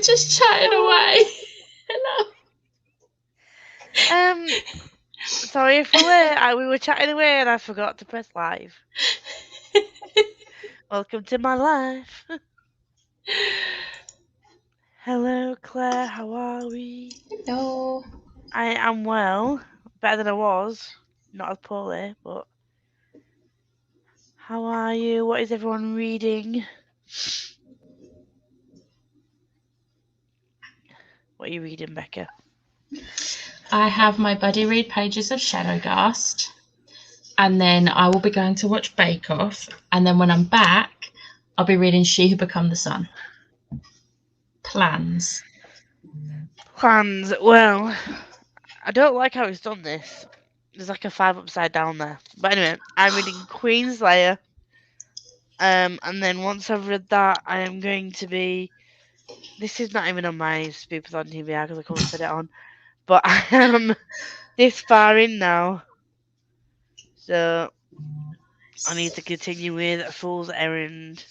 just chatting away. Hello. Sorry if we're late. We were chatting away and I forgot to press live. Welcome to my life. Hello, Claire. How are we? Hello. I am well. Better than I was. Not as poorly, but... How are you? What is everyone reading? What are you reading, Becca? I have my buddy read pages of Shadowgast, and then I will be going to watch Bake Off, and then when I'm back, I'll be reading She Who Become the Sun. Plans. Well, I don't like how it's done this. There's like a 5 upside down there. But anyway, I'm reading Queenslayer. And then once I've read that, I am going to be... This is not even on my Spoopathon TBR because I couldn't put it on. But I am this far in now. So I need to continue with Fool's Errand.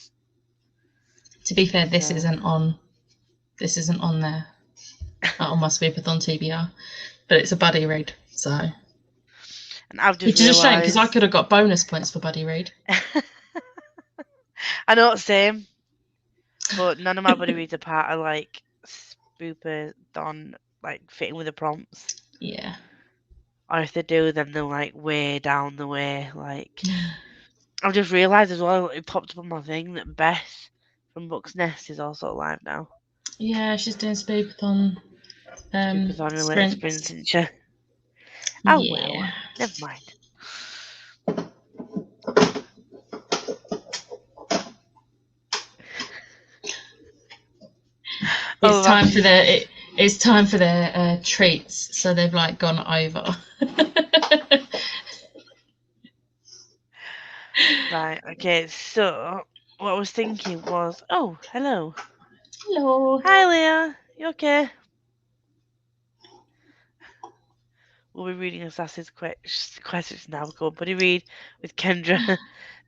To be fair, this isn't on there. Not on my Spoopathon TBR. But it's a buddy read, so... And I've just Which is a shame, because I could have got bonus points for buddy read. I know, same. But none of my buddy reads are part of, like, Spoopathon, like, fitting with the prompts. Yeah. Or if they do, then they're, like, way down the way. Like, I've just realised as well, it popped up on my thing, that Beth from Book's Nest is also live now. Yeah, she's doing Spoopathon. Spoopathon related sprints, isn't she? Oh, yeah. Well, never mind. It's time for their treats, so they've like gone over. Right, okay, so what I was thinking was, oh, hello. Hello. Hi, Leah. You okay? We'll be reading Assassin's Quest now. Go on, buddy, read with Kendra.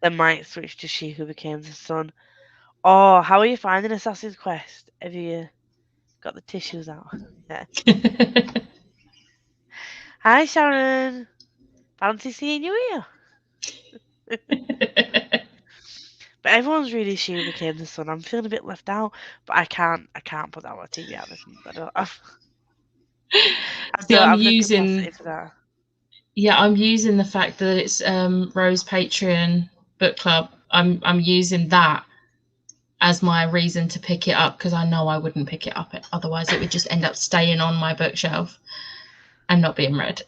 Then might switch to She Who Became the Sun. Oh, how are you finding Assassin's Quest? Have you got the tissues out? Yeah. Hi, Sharon. Fancy seeing you here. But everyone's really She Who Became the Sun. I'm feeling a bit left out, but I can't put that on my TV out this month. I don't have. I'm using for that. Yeah, I'm using the fact that it's Rose Patreon book club. I'm using that as my reason to pick it up, because I know I wouldn't pick it up otherwise. It would just end up staying on my bookshelf and not being read.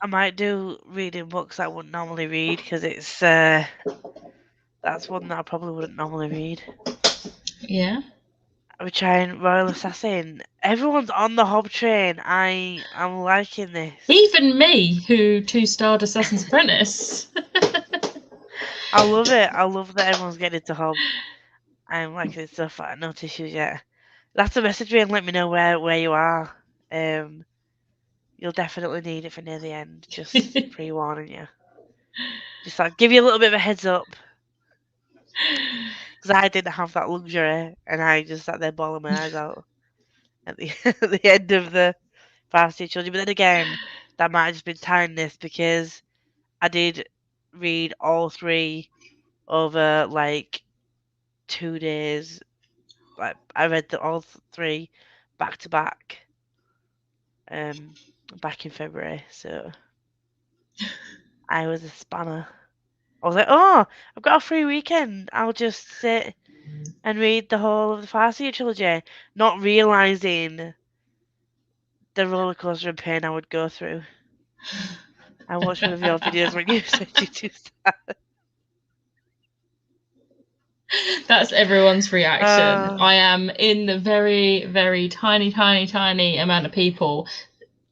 I might do reading books I wouldn't normally read, because it's that's one that I probably wouldn't normally read. Yeah. I'm trying Royal Assassin. Everyone's on the Hob train. I'm liking this. Even me, who 2-starred Assassin's Apprentice. I love it. I love that everyone's getting into Hob. I'm liking this stuff. I no tissues yet. That's a message me and let me know where you are. You'll definitely need it for near the end. Just pre-warning you. Just like give you a little bit of a heads up. Because I didn't have that luxury, and I just sat there bawling my eyes out at the end of the Varsity Children. But then again, that might have just been tiredness, because I did read all 3 over like 2 days. Like I read all 3 back to back. Back in February, so I was a spanner. I was like, oh, I've got a free weekend. I'll just sit and read the whole of the Farseer trilogy, not realising the roller coaster of pain I would go through. I watched one of your videos when you said you do that. That's everyone's reaction. I am in the very, very tiny, tiny, tiny amount of people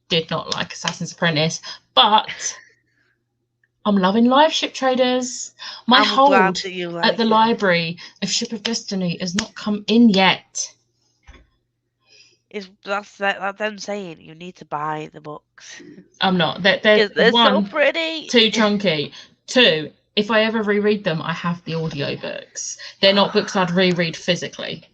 did not like Assassin's Apprentice, but I'm loving Live Ship Traders. My hold at the library of Ship of Destiny has not come in yet. That's them saying you need to buy the books. I'm not. They're so pretty. Too chunky. 2, if I ever reread them, I have the audiobooks. They're not books I'd reread physically.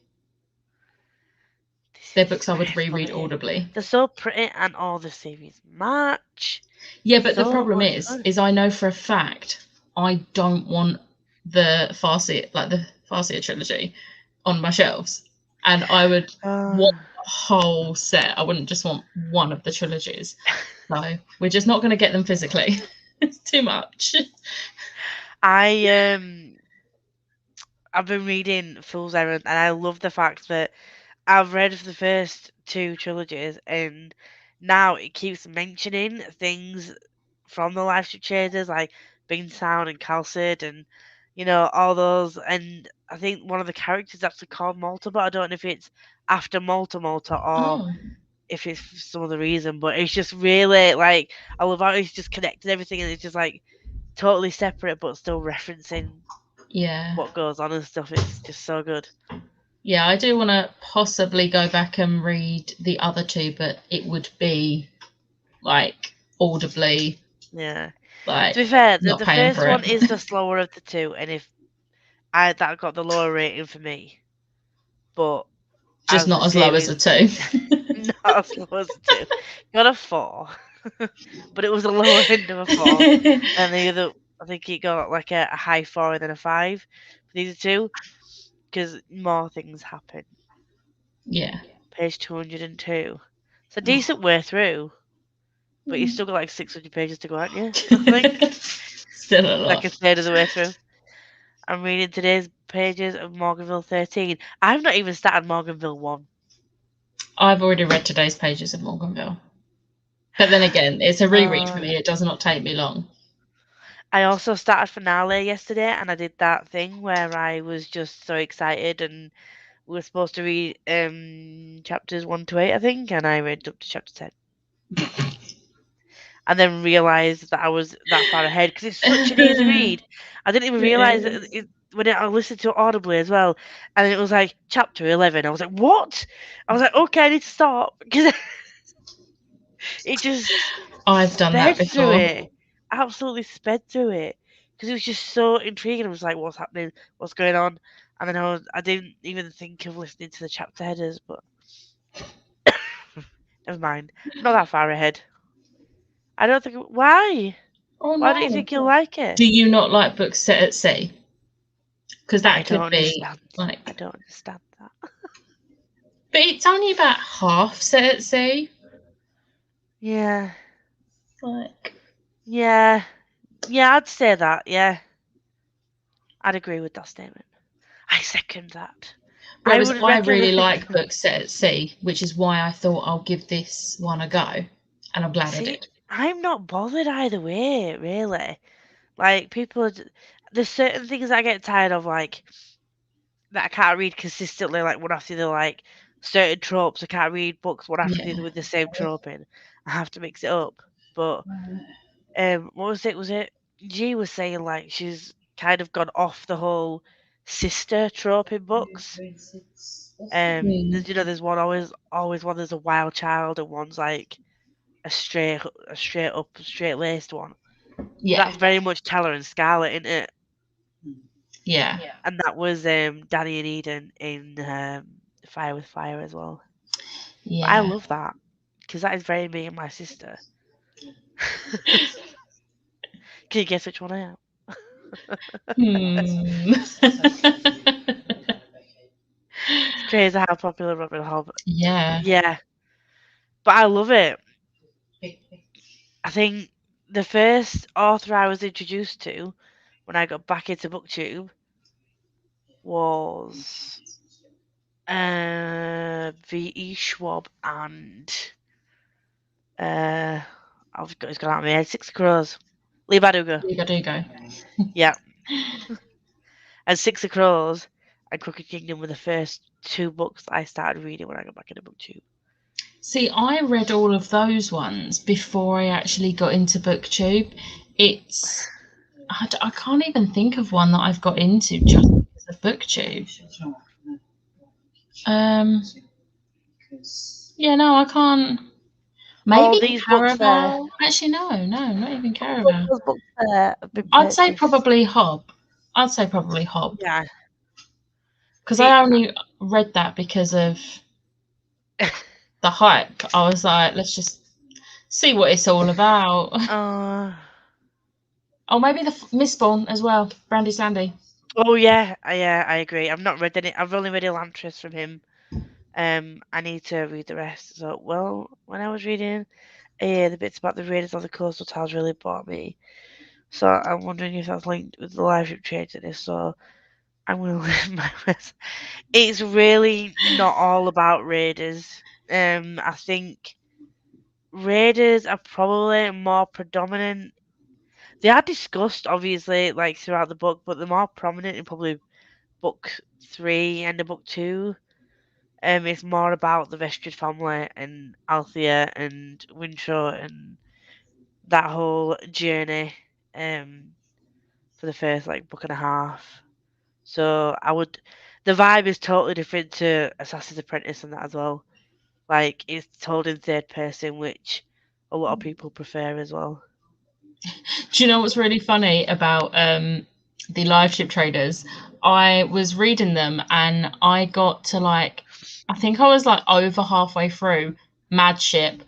They're books I would reread funny. audibly. They're so pretty, and all the series match. Yeah, but the So problem much fun. is I know for a fact I don't want the Farseer trilogy on my shelves, and I would want the whole set. I wouldn't just want one of the trilogies. So we're just not going to get them physically. It's too much. I've been reading Fool's Errand, and I love the fact that I've read the first 2 trilogies, and now it keeps mentioning things from the Life Street Traders, like Beantown and Calcid, and all those. And I think one of the characters actually called Malta, but I don't know if it's after Malta or if it's for some other reason. But it's just really like I love how it's just connected everything, and it's just like totally separate, but still referencing what goes on and stuff. It's just so good. Yeah, I do want to possibly go back and read the other 2, but it would be like audibly. Yeah. Like, to be fair, the not paying first for one it. is the slower of the 2, and if that got the lower rating for me, but just not as low as the 2. not as low as the 2. Got a 4, but it was a lower end of a 4, and the other, I think it got like a high 4 and then a 5 for these 2, because more things happen. Yeah. Page 202. It's a decent way through, but you still got like 600 pages to go, aren't you? I think. Still a lot. Like a third of the way through. I'm reading today's pages of Morganville 13. I've not even started Morganville 1. I've already read today's pages of Morganville. But then again, it's a reread for me. It does not take me long. I also started Finale yesterday, and I did that thing where I was just so excited, and we were supposed to read chapters 1 to 8, I think, and I read up to chapter 10. And then realised that I was that far ahead, because it's such an easy read. I didn't even realise it when I listened to it audibly as well, and it was like chapter 11. I was like, what? I was like, okay, I need to stop, because it just I've done that sped through before. it. Absolutely sped through it, because it was just so intriguing. I was like, what's happening? What's going on? And then I didn't even think of listening to the chapter headers, but never mind. Not that far ahead. I don't think. Why? Oh, Why don't you think you'll like it? Do you not like books set at sea? Because that could be like. I don't understand that. But it's only about half set at sea. Yeah. Like. Yeah. Yeah, I'd say that. Yeah. I'd agree with that statement. I second that. Whereas I really like books set at sea, which is why I thought I'll give this one a go, and I'm glad I did. I'm not bothered either way, really. Like, there's certain things I get tired of, like, that I can't read consistently, like one after the other, like certain tropes. I can't read books one after the other with the same trope in. I have to mix it up. But what was it? Was it G was saying like she's kind of gone off the whole sister trope in books. There's one always one there's a wild child, and one's like a straight laced one. Yeah, that's very much Teller and Scarlet, isn't it? Yeah. And that was Danny and Eden in Fire with Fire as well. Yeah. But I love that, because that is very me and my sister. Can you guess which one I am? It's crazy how popular Robin Hobb. Yeah. Yeah. But I love it. I think the first author I was introduced to when I got back into BookTube was V.E. Schwab and I've got, it's gone out of my head. Six of Crows. Leigh Bardugo. Yeah. And Six of Crows and Crooked Kingdom were the first 2 books I started reading when I got back into BookTube. See, I read all of those ones before I actually got into BookTube. I can't even think of one that I've got into just because of BookTube. Yeah, no, I can't. Maybe Caraval. Actually, no, not even Caraval. I'd say probably Hobb. Yeah. Because I only read that because of the hype. I was like, let's just see what it's all about. Oh, maybe the Mistborn as well, Brandy Sandy. Oh yeah, I agree. I've not read any. I've only read Elantris from him. I need to read the rest. So, well, when I was reading, the bits about the Raiders of the Coastal Towers really bought me. So I'm wondering if that's linked with the live ship trade to this. So I'm gonna leave my rest. It's really not all about Raiders. I think Raiders are probably more predominant. They are discussed, obviously, like throughout the book, but they're more prominent in probably book 3 and book 2. It's more about the Vestrid family and Althea and Wintrow and that whole journey. For the first like book and a half. So the vibe is totally different to Assassin's Apprentice and that as well. Like it's told in third person, which a lot of people prefer as well. Do you know what's really funny about the live ship traders? I was reading them and I got to like, I think I was like over halfway through Mad Ship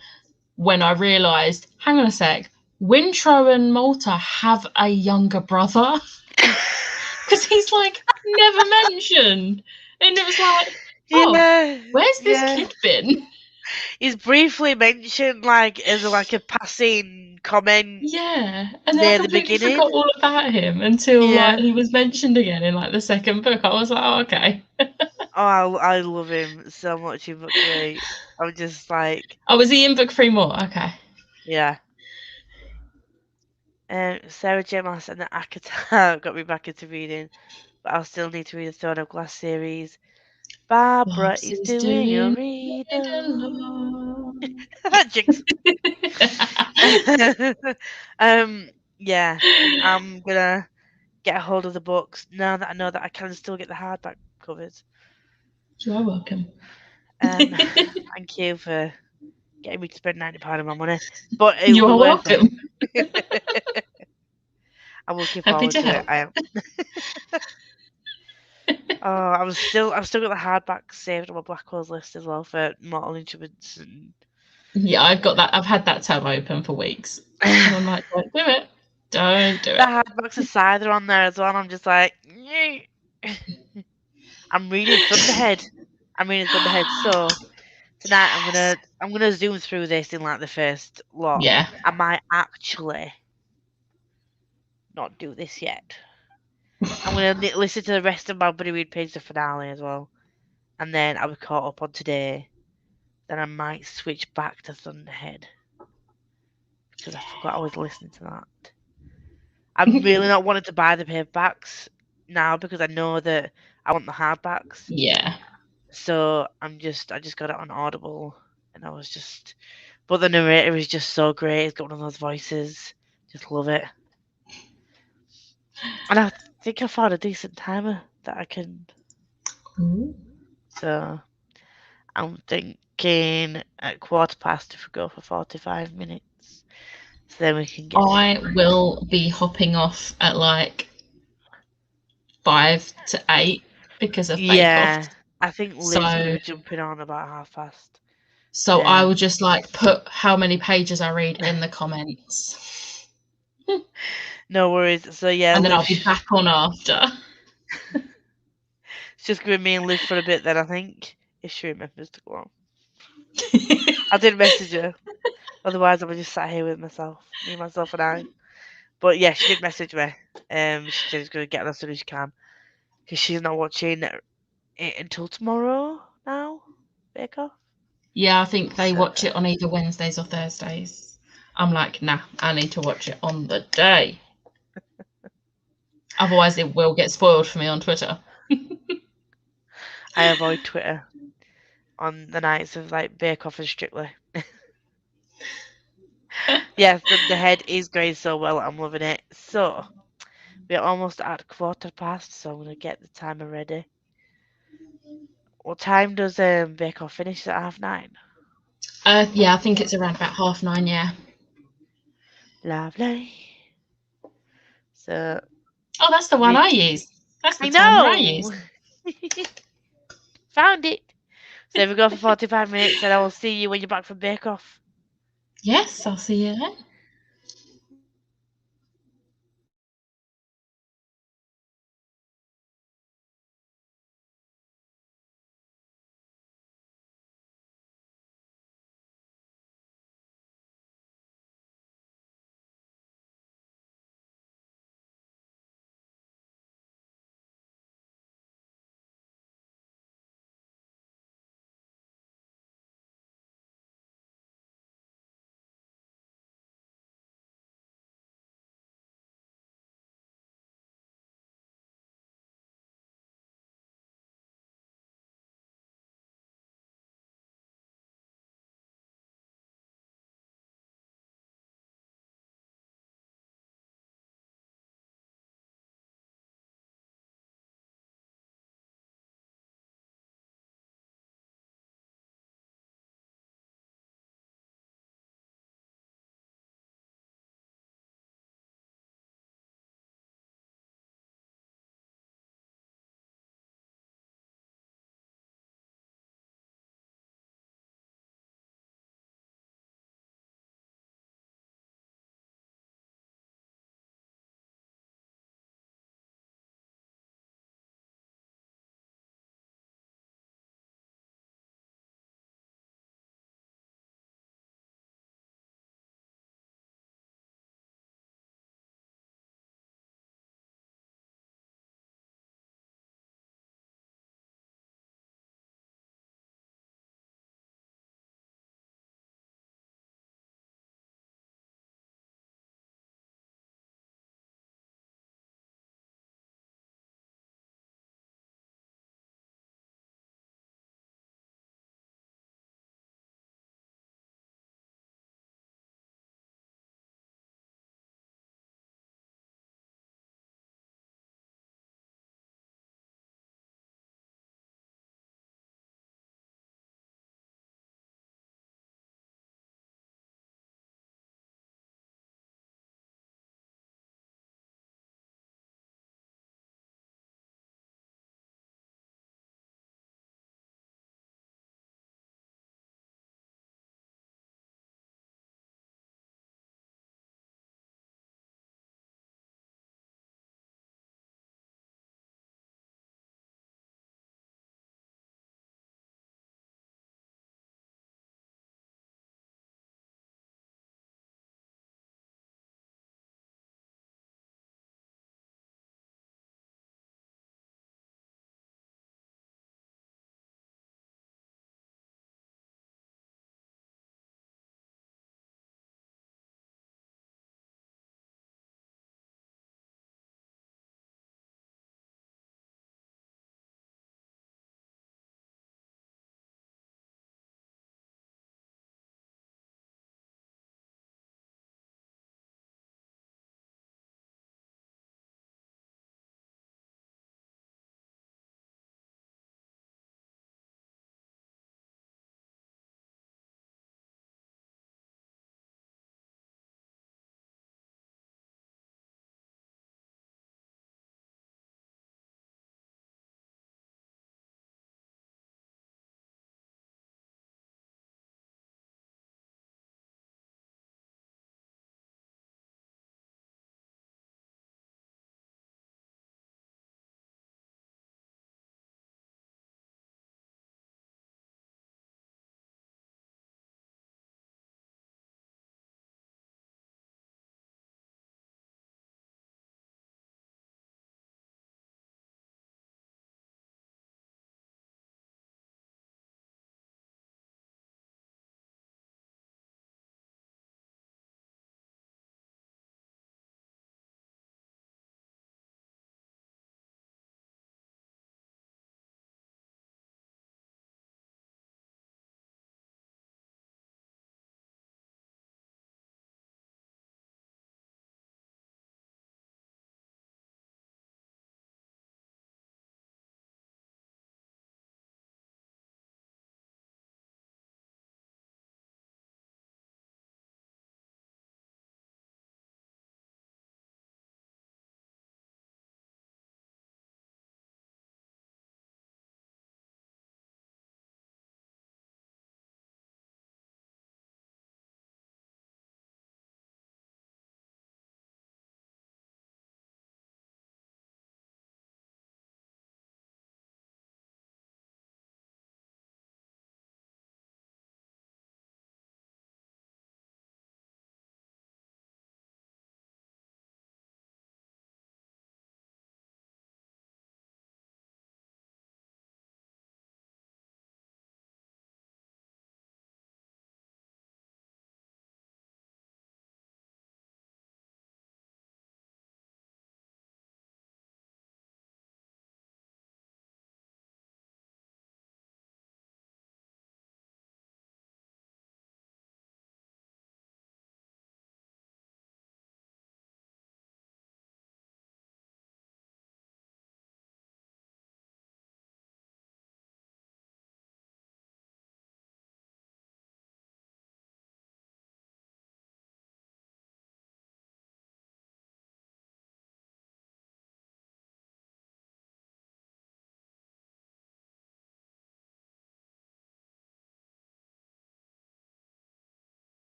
when I realised, hang on a sec, Wintrow and Malta have a younger brother. Because he's like never mentioned. And it was like, oh, yeah, where's this kid been? He's briefly mentioned like as like a passing comment. Yeah, and then I completely forgot all about him until like he was mentioned again in like the second book. I was like, oh, okay. Oh, I love him so much in book 3. I'm just like. Oh, was he in book 3 more? Okay. Yeah. Sarah J. Maas and the ACOTAR got me back into reading, but I'll still need to read the Throne of Glass series. Barbara is doing a read Jinx. Yeah, I'm gonna get a hold of the books now that I know that I can still get the hardback covers. You are welcome. Thank you for getting me to spend £90 of my money. But you are welcome. I'm looking forward to it. I am. I've still got the hardback saved on my Blackwell's list as well for Mortal Instruments. And... Yeah, I've got that. I've had that tab open for weeks. And I'm like, don't do it. Don't do it. The hardbacks of Scyther on there as well. And I'm just like, I'm reading Thunderhead. So tonight I'm gonna zoom through this in like the first lot. Yeah. I might actually not do this yet. I'm gonna listen to the rest of my Buddy Read Page the finale as well, and then I'll be caught up on today. Then I might switch back to Thunderhead because I forgot I was listening to that. I'm really not wanting to buy the paperbacks now because I know that I want the hardbacks. Yeah. So I just got it on Audible, and but the narrator is just so great. He's got one of those voices. Just love it. And I think I found a decent timer that I can. Ooh. So I'm thinking at 15:15 if we go for 45 minutes. So then we can get. I will be hopping off at like 5 to 8 because of Bake Off. I think Liz will be jumping on about past. So I will just like put how many pages I read in the comments. No worries. So yeah, and then I'll be back on after. It's just gonna be me and Liz for a bit then, I think, if she remembers to go on. I did message her. Otherwise, I would just sat here with myself and I. But yeah, she did message me. She said she's gonna get on as soon as she can, because she's not watching it until tomorrow now. Bake Off. Yeah, I think they watch it on either Wednesdays or Thursdays. I'm like, nah, I need to watch it on the day. Otherwise, it will get spoiled for me on Twitter. I avoid Twitter on the nights of like Bake Off and Strictly. Yeah, the head is going so well. I'm loving it. So we're almost at 15:15, so I'm gonna get the timer ready. What time does Bake Off finish? At 9:30? Yeah, I think it's around about 9:30. Yeah. Lovely. So. Oh, that's the one I use. That's the timer I use. Found it. So we go for 45 minutes, and I will see you when you're back from Bake Off. Yes, I'll see you then.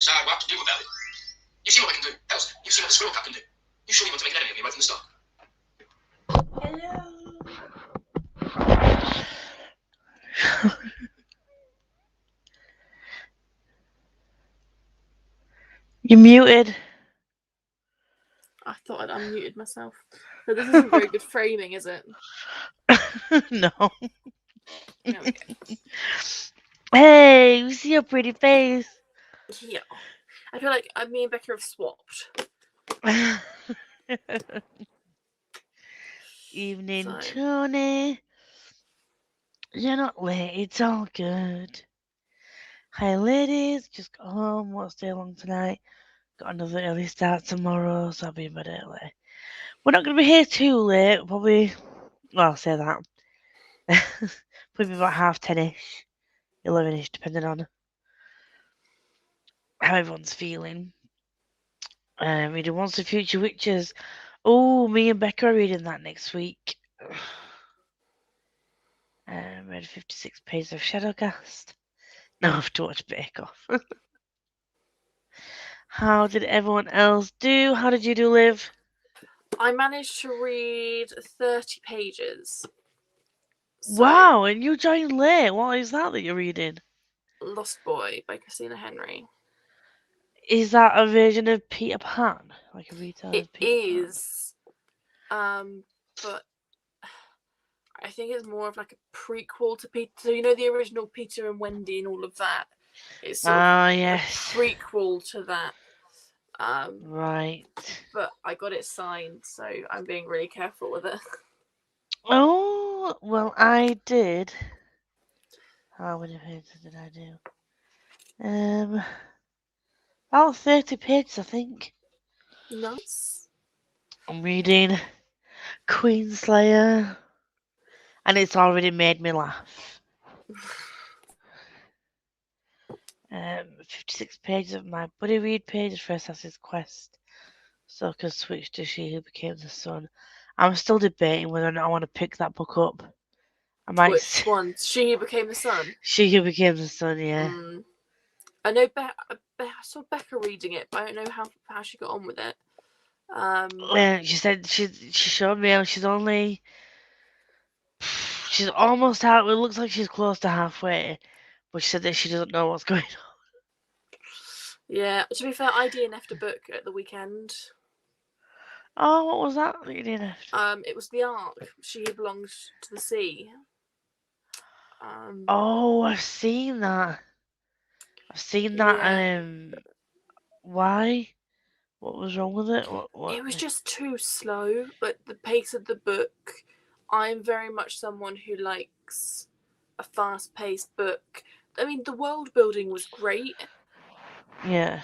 decide what to do about it. You see what I can do. Else, you've seen what the squirrel cat can do. You surely want to make an enemy of me right from the start. Hello. You're muted. I thought I'd unmuted myself. But this isn't very good framing, is it? No. There we go. Hey, we see your pretty face. Yeah. I feel like me and Becca have swapped. Evening, So. Tony. You're not late. It's all good. Hi, ladies. Just got home. Won't stay long tonight. Got another early start tomorrow, so I'll be in bed early. We're not going to be here too late. Probably, well, I'll say that. Probably about 10:30ish, 11ish, depending on how everyone's feeling. Reading Once the Future Witches. Oh, me and Becca are reading that next week. Read 56 pages of Shadowcast. Now I have to watch Bake Off. How did everyone else do? How did you do, Liv? I managed to read 30 pages. So, Wow, and you joined late. What is that you're reading? Lost Boy by Christina Henry. Is that a version of Peter Pan? Like a retelling It of Peter is. But I think it's more of like a prequel to Peter. So you know the original Peter and Wendy and all of that. It's sort of yes. a prequel to that. Right. But I got it signed, so I'm being really careful with it. Oh, well, I did. How many pages did I do? About 30 pages, I think. Nice. I'm reading Queenslayer, and it's already made me laugh. 56 pages of my buddy read pages for Assassin's Quest, so I could switch to She Who Became the Sun. I'm still debating whether or not I want to pick that book up. I might. Which one? She Who Became the Sun? She Who Became the Sun, yeah. I know I saw Becca reading it, but I don't know how she got on with it. She said she showed me how she's almost out. It looks like she's close to halfway, but she said that she doesn't know what's going on. Yeah, to be fair, I DNF'd a book at the weekend. Oh, what was that you DNF'd? It was The Ark. She Who Belonged to the Sea. Oh, I've seen that. Yeah. Why? What was wrong with it? What? It was just too slow, but the pace of the book. I'm very much someone who likes a fast-paced book. I mean, the world building was great. Yeah.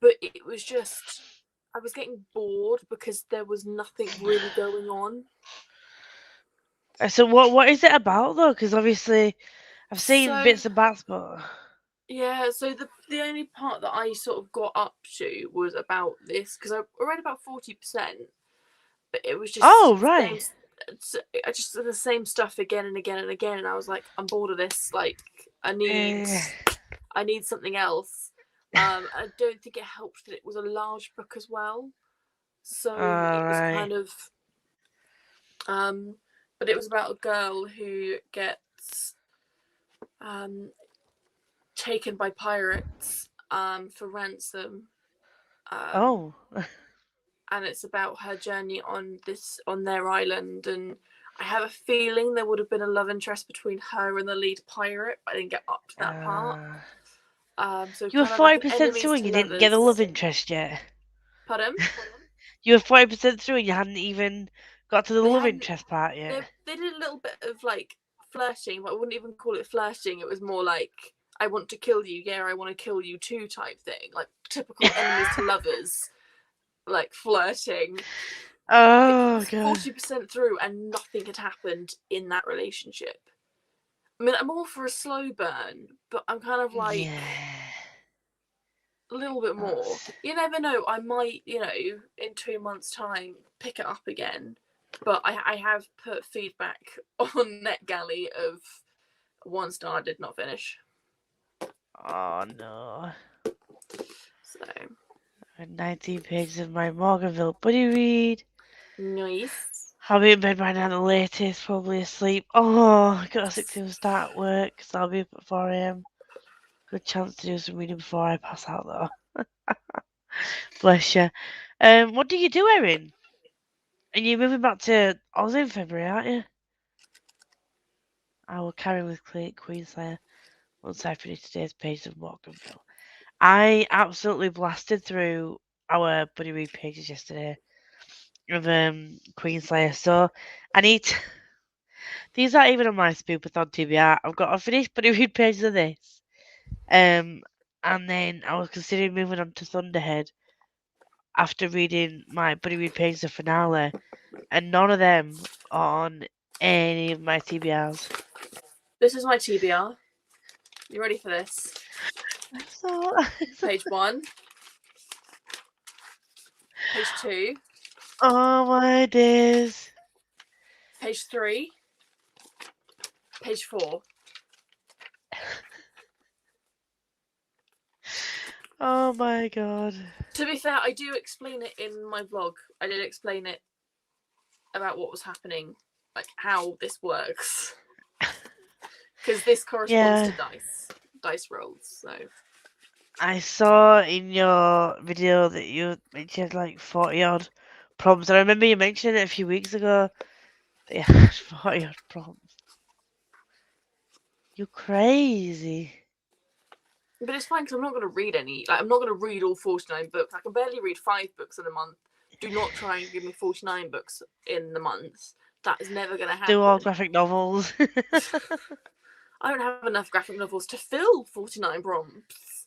But it was just, I was getting bored because there was nothing really going on. So what is it about though? Because obviously, I've seen bits and bats, but yeah. So the only part that I sort of got up to was about this because I read about 40%, but it was just right. I just the same stuff again and again and again, and I was like, I'm bored of this. Like, I need something else. I don't think it helped that it was a large book as well, so it was kind of but it was about a girl who gets taken by pirates for ransom. And it's about her journey on their island, and I have a feeling there would have been a love interest between her and the lead pirate, but I didn't get up to that part. So you were 40% through and you didn't get the love interest yet. Pardon? You were 40% through and you hadn't even got to the love interest part yet. They did a little bit of like flirting, but I wouldn't even call it flirting. It was more like, I want to kill you, yeah, I want to kill you too type thing. Like typical enemies to lovers, like flirting. Oh, God. 40% through and nothing had happened in that relationship. I mean, I'm all for a slow burn, but I'm kind of like a little bit more. You never know, I might, in 2 months' time, pick it up again. But I have put feedback on NetGalley of 1 star did not finish. Oh, no. So And 19 pages of my Morganville buddy read. nice. I'll be in bed by now at the latest, probably asleep. Oh, I got a 6 a.m. start at work, so I'll be up at 4 a.m. Good chance to do some reading before I pass out, though. Bless you. What do you do, Erin? And you're moving back to Oz in February, aren't you? I will carry with Queenslayer once I finish today's page of Morganville. I absolutely blasted through our buddy read pages yesterday of Queenslayer, so I need to... These aren't even on my Spoopathon TBR. I've got a finished buddy read pages of this. And then I was considering moving on to Thunderhead after reading my buddy read pages of finale, and none of them are on any of my TBRs. This is my TBR. You ready for this? So, Page 1. Page 2. oh my days. Page 3. Page 4. Oh my god. To be fair, I do explain it in my vlog. I did explain it about what was happening, like how this works. Because this corresponds to dice rolls, so. I saw in your video that you mentioned like 40 odd prompts. I remember you mentioned it a few weeks ago that you had 40 odd prompts. You're crazy. But it's fine because I'm not going to read any. Like, I'm not going to read all 49 books. I can barely read 5 books in a month. Do not try and give me 49 books in the month. That is never going to happen. Do all graphic novels. I don't have enough graphic novels to fill 49 prompts.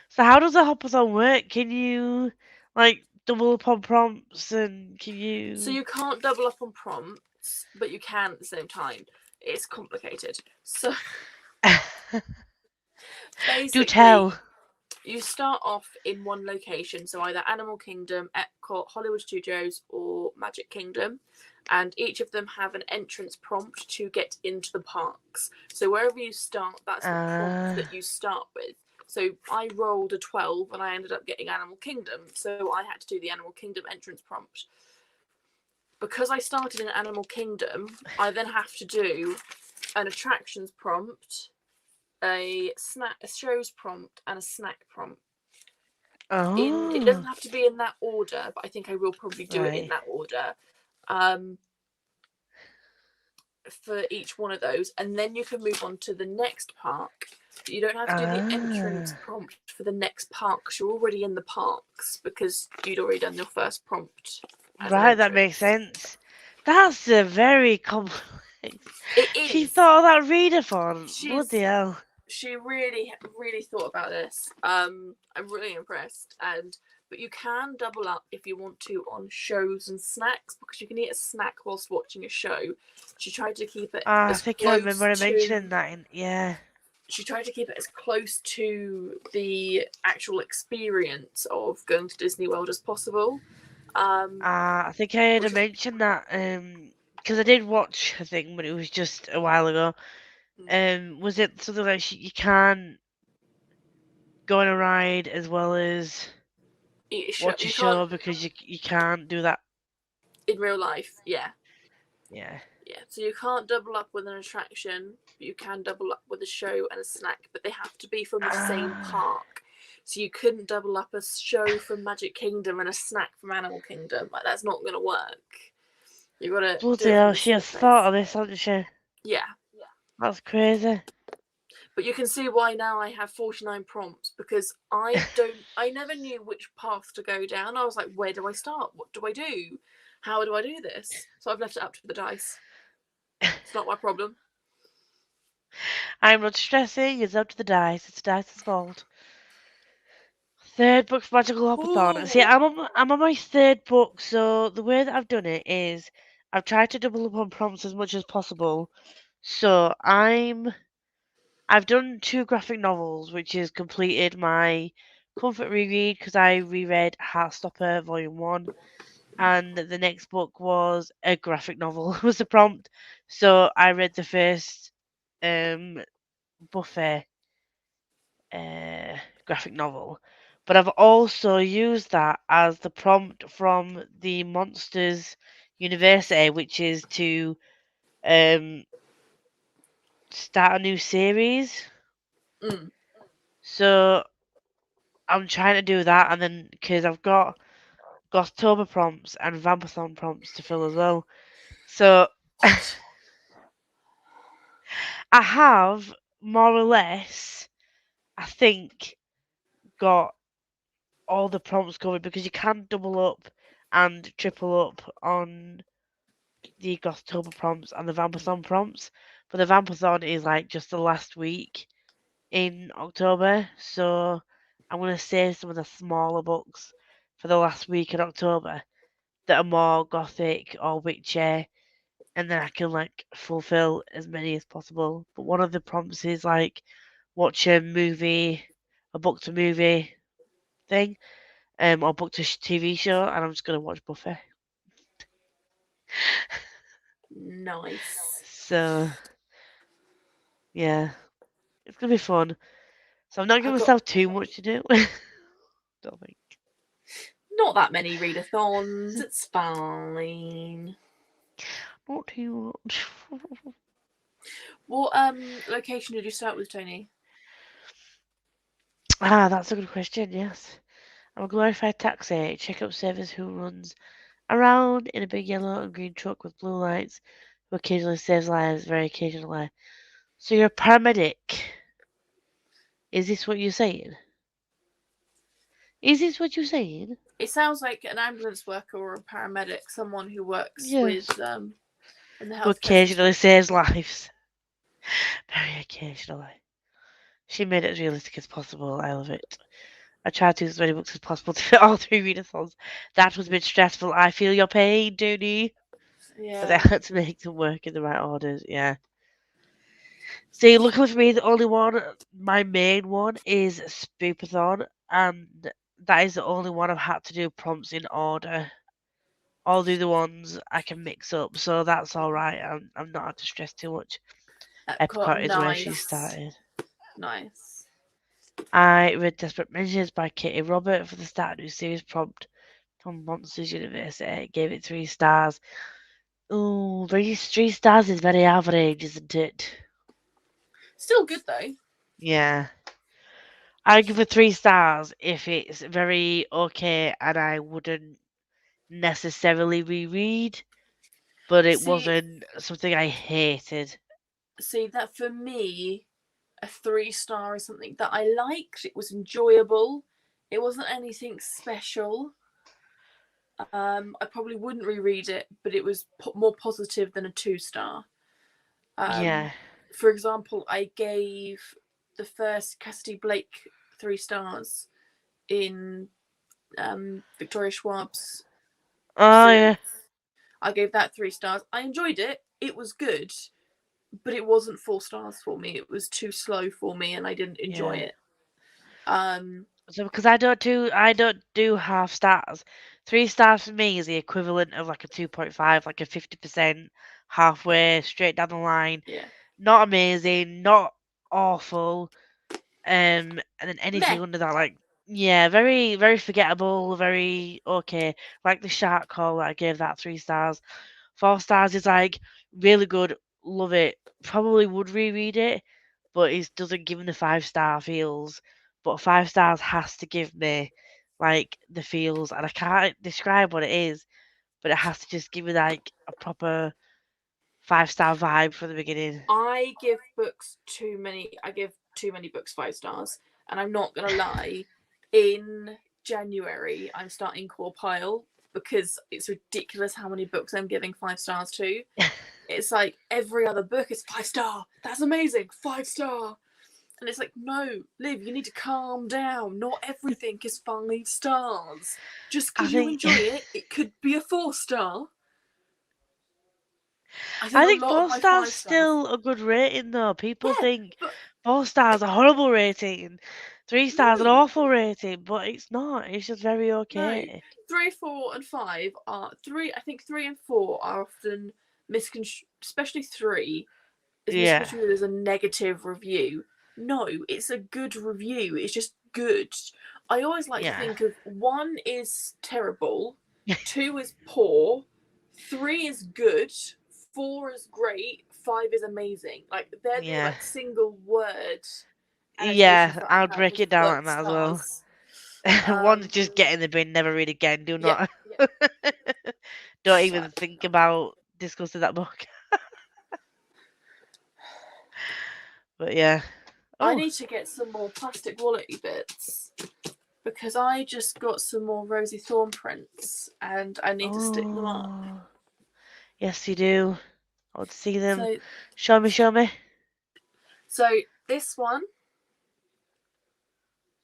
So how does the Hoppathon work? Can you like double up on prompts and can you... So you can't double up on prompts, but you can at the same time. It's complicated. So basically, do tell. You start off in one location, so either Animal Kingdom, Epcot, Hollywood Studios, or Magic Kingdom, and each of them have an entrance prompt to get into the parks. So wherever you start, that's the prompt that you start with. So I rolled a 12 and I ended up getting Animal Kingdom, so I had to do the Animal Kingdom entrance prompt. Because I started in Animal Kingdom, I then have to do an attractions prompt, a shows prompt, and a snack prompt. Oh. It doesn't have to be in that order, but I think I will probably do it in that order. For each one of those, and then you can move on to the next park. You don't have to do the entrance prompt for the next park because you're already in the parks because you'd already done your first prompt. Right, that makes sense. That's a very complex. It is. She thought of that readathon. Bloody hell. She really, really thought about this. I'm really impressed. But you can double up if you want to on shows and snacks because you can eat a snack whilst watching a show. She tried to keep it. I think I remember mentioning that. Yeah. She tried to keep it as close to the actual experience of going to Disney World as possible. I think I had to mention that because I did watch a thing, but it was just a while ago. Was it something like you can go on a ride as well as watch a show because you can't do that in real life? Yeah. Yeah. Yeah. So you can't double up with an attraction, but you can double up with a show and a snack, but they have to be from the same park. So you couldn't double up a show from Magic Kingdom and a snack from Animal Kingdom. Like that's not gonna work. You gotta. Bloody hell, she has thought of this, hasn't she? Yeah. That's crazy. But you can see why now I have 49 prompts because I never knew which path to go down. I was like, where do I start? What do I do? How do I do this? So I've left it up to the dice. It's not my problem. I'm not stressing. It's up to the dice. It's the dice's fault. Third book for Magical Hoppathon. See, I'm on my third book, so the way that I've done it is I've tried to double up on prompts as much as possible. So I've done 2 graphic novels, which has completed my comfort reread because I reread Heartstopper Volume 1, and the next book was a graphic novel was the prompt. So I read the first Buffet graphic novel. But I've also used that as the prompt from the Monsters University, which is to start a new series. Mm. So I'm trying to do that, and then because I've got Gothtober prompts and Vampathon prompts to fill as well. So I have more or less, I think, got all the prompts covered because you can double up and triple up on the Gothtober prompts and the Vampathon prompts. But the Vampathon is like just the last week in October, so I'm going to save some of the smaller books for the last week in October that are more gothic or witchy, and then I can like fulfill as many as possible. But one of the prompts is like watch a movie, a book to movie thing, or book to TV show, and I'm just gonna watch Buffy. Nice. So yeah, it's gonna be fun. So I'm not giving I've got- myself too much to do. Don't think. Not that many readathons. It's fine. Not too much. What location did you start with, Tony? Ah, that's a good question. Yes, I'm a glorified taxi. Checkup service who runs around in a big yellow and green truck with blue lights, who occasionally saves lives, very occasionally. So you're a paramedic. Is this what you're saying? Is this what you're saying? It sounds like an ambulance worker or a paramedic, someone who works Yes. with in the Who health. occasionally saves lives. Very occasionally. She made it as realistic as possible. I love it. I tried to do as many books as possible to fit all 3 readathons. That was a bit stressful. I feel your pain, Dooney. But I Yeah. had to make them work in the right orders, yeah. See, luckily for me, the only one, my main one, is Spoopathon, and that is the only one I've had to do prompts in order. All the other ones I can mix up, so that's alright. I'm not had to stress too much. Epcot is where she started. Nice. I read Desperate Measures by Katie Robert for the start of new series prompt from Monsters University. Gave it 3 stars. Ooh, 3 stars is very average, isn't it? Still good though. Yeah. I give it 3 stars if it's very okay and I wouldn't necessarily reread, but it See- wasn't something I hated. See, that for me, a 3-star is something that I liked. It was enjoyable. It wasn't anything special. I probably wouldn't reread it, but it was more positive than a 2-star. Yeah. For example, I gave the first Cassidy Blake 3 stars in Victoria Schwab's Oh, series. yeah. I gave that 3 stars. I enjoyed it. It was good, but it wasn't 4 stars for me. It was too slow for me, and I didn't enjoy Yeah. it. So because I don't do half stars. 3 stars for me is the equivalent of like a 2.5, like a 50% halfway straight down the line. Yeah. Not amazing, not awful. And then anything Meh. under that, like yeah, very very forgettable, very okay. Like the Shark Call, I gave that 3 stars. 4 stars is like really good, love it. Probably would reread it, but it doesn't give me the 5-star feels. But 5 stars has to give me like the feels, and I can't describe what it is, but it has to just give me like a proper 5-star vibe from the beginning. I give too many books 5 stars, and I'm not gonna lie. In January, I'm starting Core Pile because it's ridiculous how many books I'm giving 5 stars to. It's like every other book is 5-star. That's amazing, 5-star. And it's like, no, Liv, you need to calm down. Not everything is 5 stars. Just because you enjoy it, it could be a 4-star. I think 4 stars still a good rating though. People think 4 stars a horrible rating, 3 stars an awful rating, but it's not. It's just very okay. No. 3, 4, and 5 are 3. I think 3 and 4 are often misconstrued, especially 3 is misconstrued as a negative review. No, it's a good review. It's just good, I always like Yeah. to think of 1 is terrible, 2 is poor, 3 is good, 4 is great, 5 is amazing. Like they're the Yeah. like single word. Yeah, annotations that I I'll have break with it down flying like that as well. stars. One's just get in the bin, never read again. Do Yeah, not. Don't Shut even up. think about discussing that book. But yeah. I Oh. need to get some more plastic wallet-y bits because I just got some more Rosie Thorn prints and I need to stick them up. Oh. Yes, you do. I want to see them. So, Show me, show me. so this one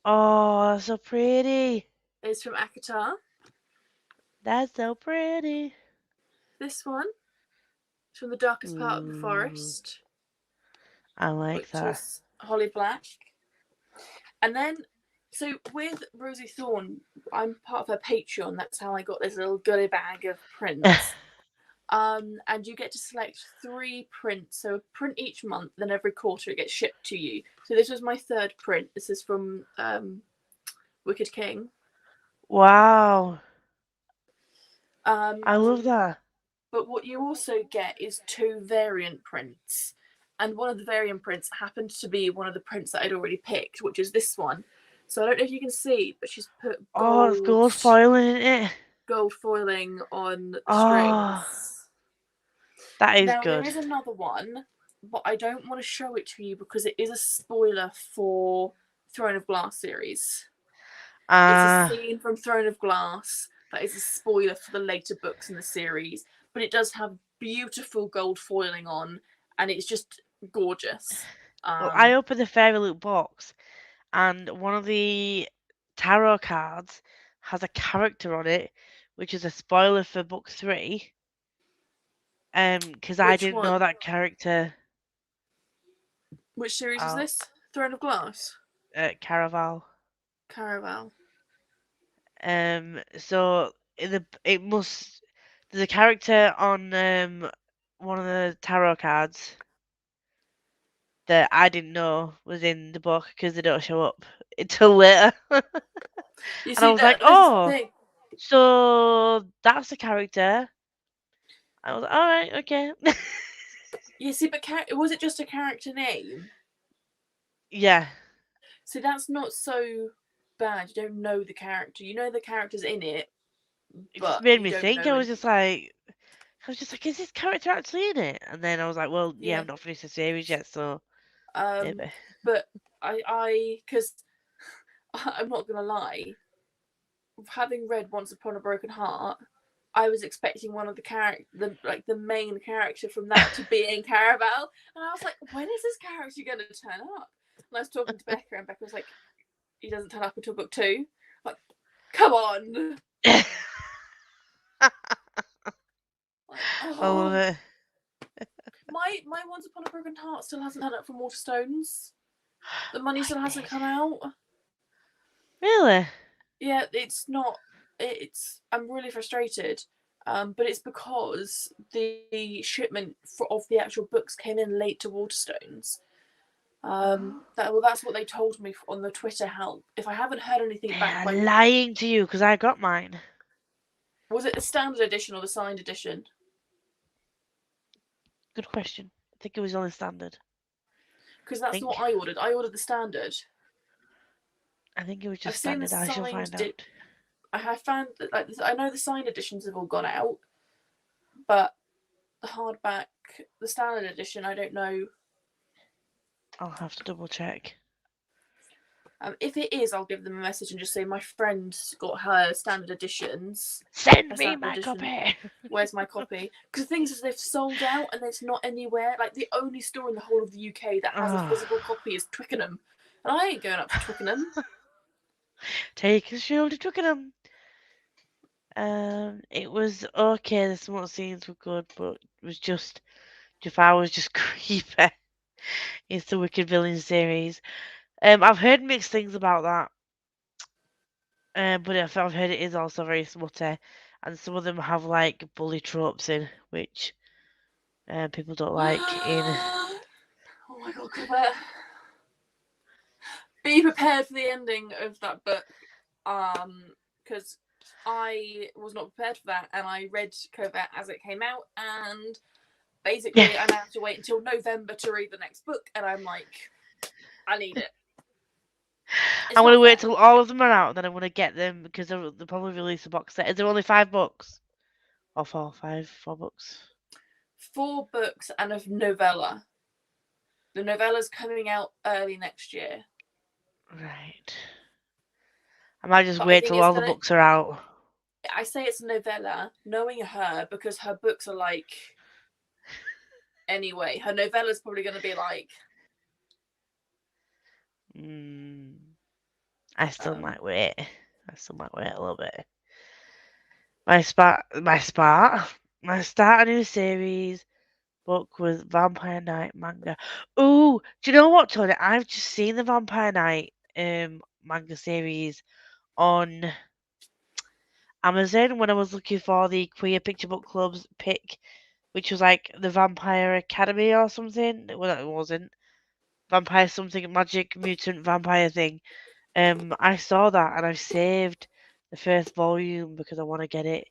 Oh, that's so pretty. is from ACOTAR. That's so pretty. This one is from the darkest part of the Ooh, forest, I like which that. is Holly Black. And then, so with Rosie Thorn, I'm part of her Patreon. That's how I got this little goodie bag of prints. And you get to select 3 prints, so a print each month. Then every quarter it gets shipped to you. So this was my 3rd print. This is from Wicked King. Wow. I I love that. But what you also get is 2 variant prints. And one of the variant prints happened to be one of the prints that I'd already picked, which is this one. So I don't know if you can see, but she's put Oh, it's gold foiling in it. gold foiling on Oh, strings. that is Now good. there is another one, but I don't want to show it to you because it is a spoiler for Throne of Glass series. It's a scene from Throne of Glass that is a spoiler for the later books in the series, but it does have beautiful gold foiling on, and it's just gorgeous. Well, I opened the Fairy Loot box, and one of the tarot cards has a character on it, which is a spoiler for book 3. Because I Which didn't know one? that character. Which series is this? Throne of Glass? Caraval. Caraval. So there's a character on one of the tarot cards that I didn't know was in the book because they don't show up until later. You And see, I was like, this is the oh, thing. so that's the character. I was like, all right, okay. You see, but was it just a character name? Yeah. So that's not so bad. You don't know the character. You know the characters in it, It but just made you me don't think. know I was just like, is this character actually in it? And then I was like, well, yeah, Yeah. I've not finished the series yet, so maybe. But because I'm not gonna lie, having read Once Upon a Broken Heart, I was expecting one of the main character from that to be in Caraval, and I was like, when is this character gonna turn up? And I was talking to Becca, and Becca was like, he doesn't turn up until book 2. I'm like, come on. Like, I love it. My Once Upon a Broken Heart still hasn't turned up from Waterstones. The money still hasn't come out. Really? Yeah, it's not. I'm really frustrated. But it's because the shipment of the actual books came in late to Waterstones. That's what they told me on the Twitter help. If I haven't heard anything back, They're lying to you because I got mine. Was it the standard edition or the signed edition? Good question. I think it was only standard. Because that's what I ordered. I ordered the standard. I think it was just standard. I shall find out. I have found that I know the signed editions have all gone out, but the hardback, the standard edition, I don't know. I'll have to double check. If it is, I'll give them a message and just say my friend got her standard editions. Send me my copy. Where's my copy? Because the thing is, they've sold out and it's not anywhere. Like the only store in the whole of the UK that has a physical copy is Twickenham, and I ain't going up to Twickenham. Take a stroll to Twickenham. It was okay. The smart scenes were good, but it was just Jafar was just creepy. It's the Wicked Villain series. I've heard mixed things about that. But I've heard it is also very smutty, and some of them have like bully tropes in, which people don't like. Oh my god, Colbert. be prepared for the ending of that book. Because I was not prepared for that, and I read Covert as it came out, and basically I now have to wait until November to read the next book, and I'm like, I need it. I'm going to wait till all of them are out, and then I'm going to get them because they'll probably release a box set. Is there only 5 books? Or 4 books? 4 books and a novella. The novella's coming out early next year. Right. I might just wait till all the books are out. I say it's a novella, knowing her, because her books are like... Anyway, her novella's probably going to be like... I still might wait. I still might wait a little bit. My start a new series book was Vampire Knight manga. Ooh, do you know what, Tony? I've just seen the Vampire Knight manga series on Amazon when I was looking for the Queer Picture Book Club's pick, which was like the Vampire Academy or something. Well, it wasn't. Vampire something, magic mutant vampire thing. I saw that and I've saved the first volume because I want to get it.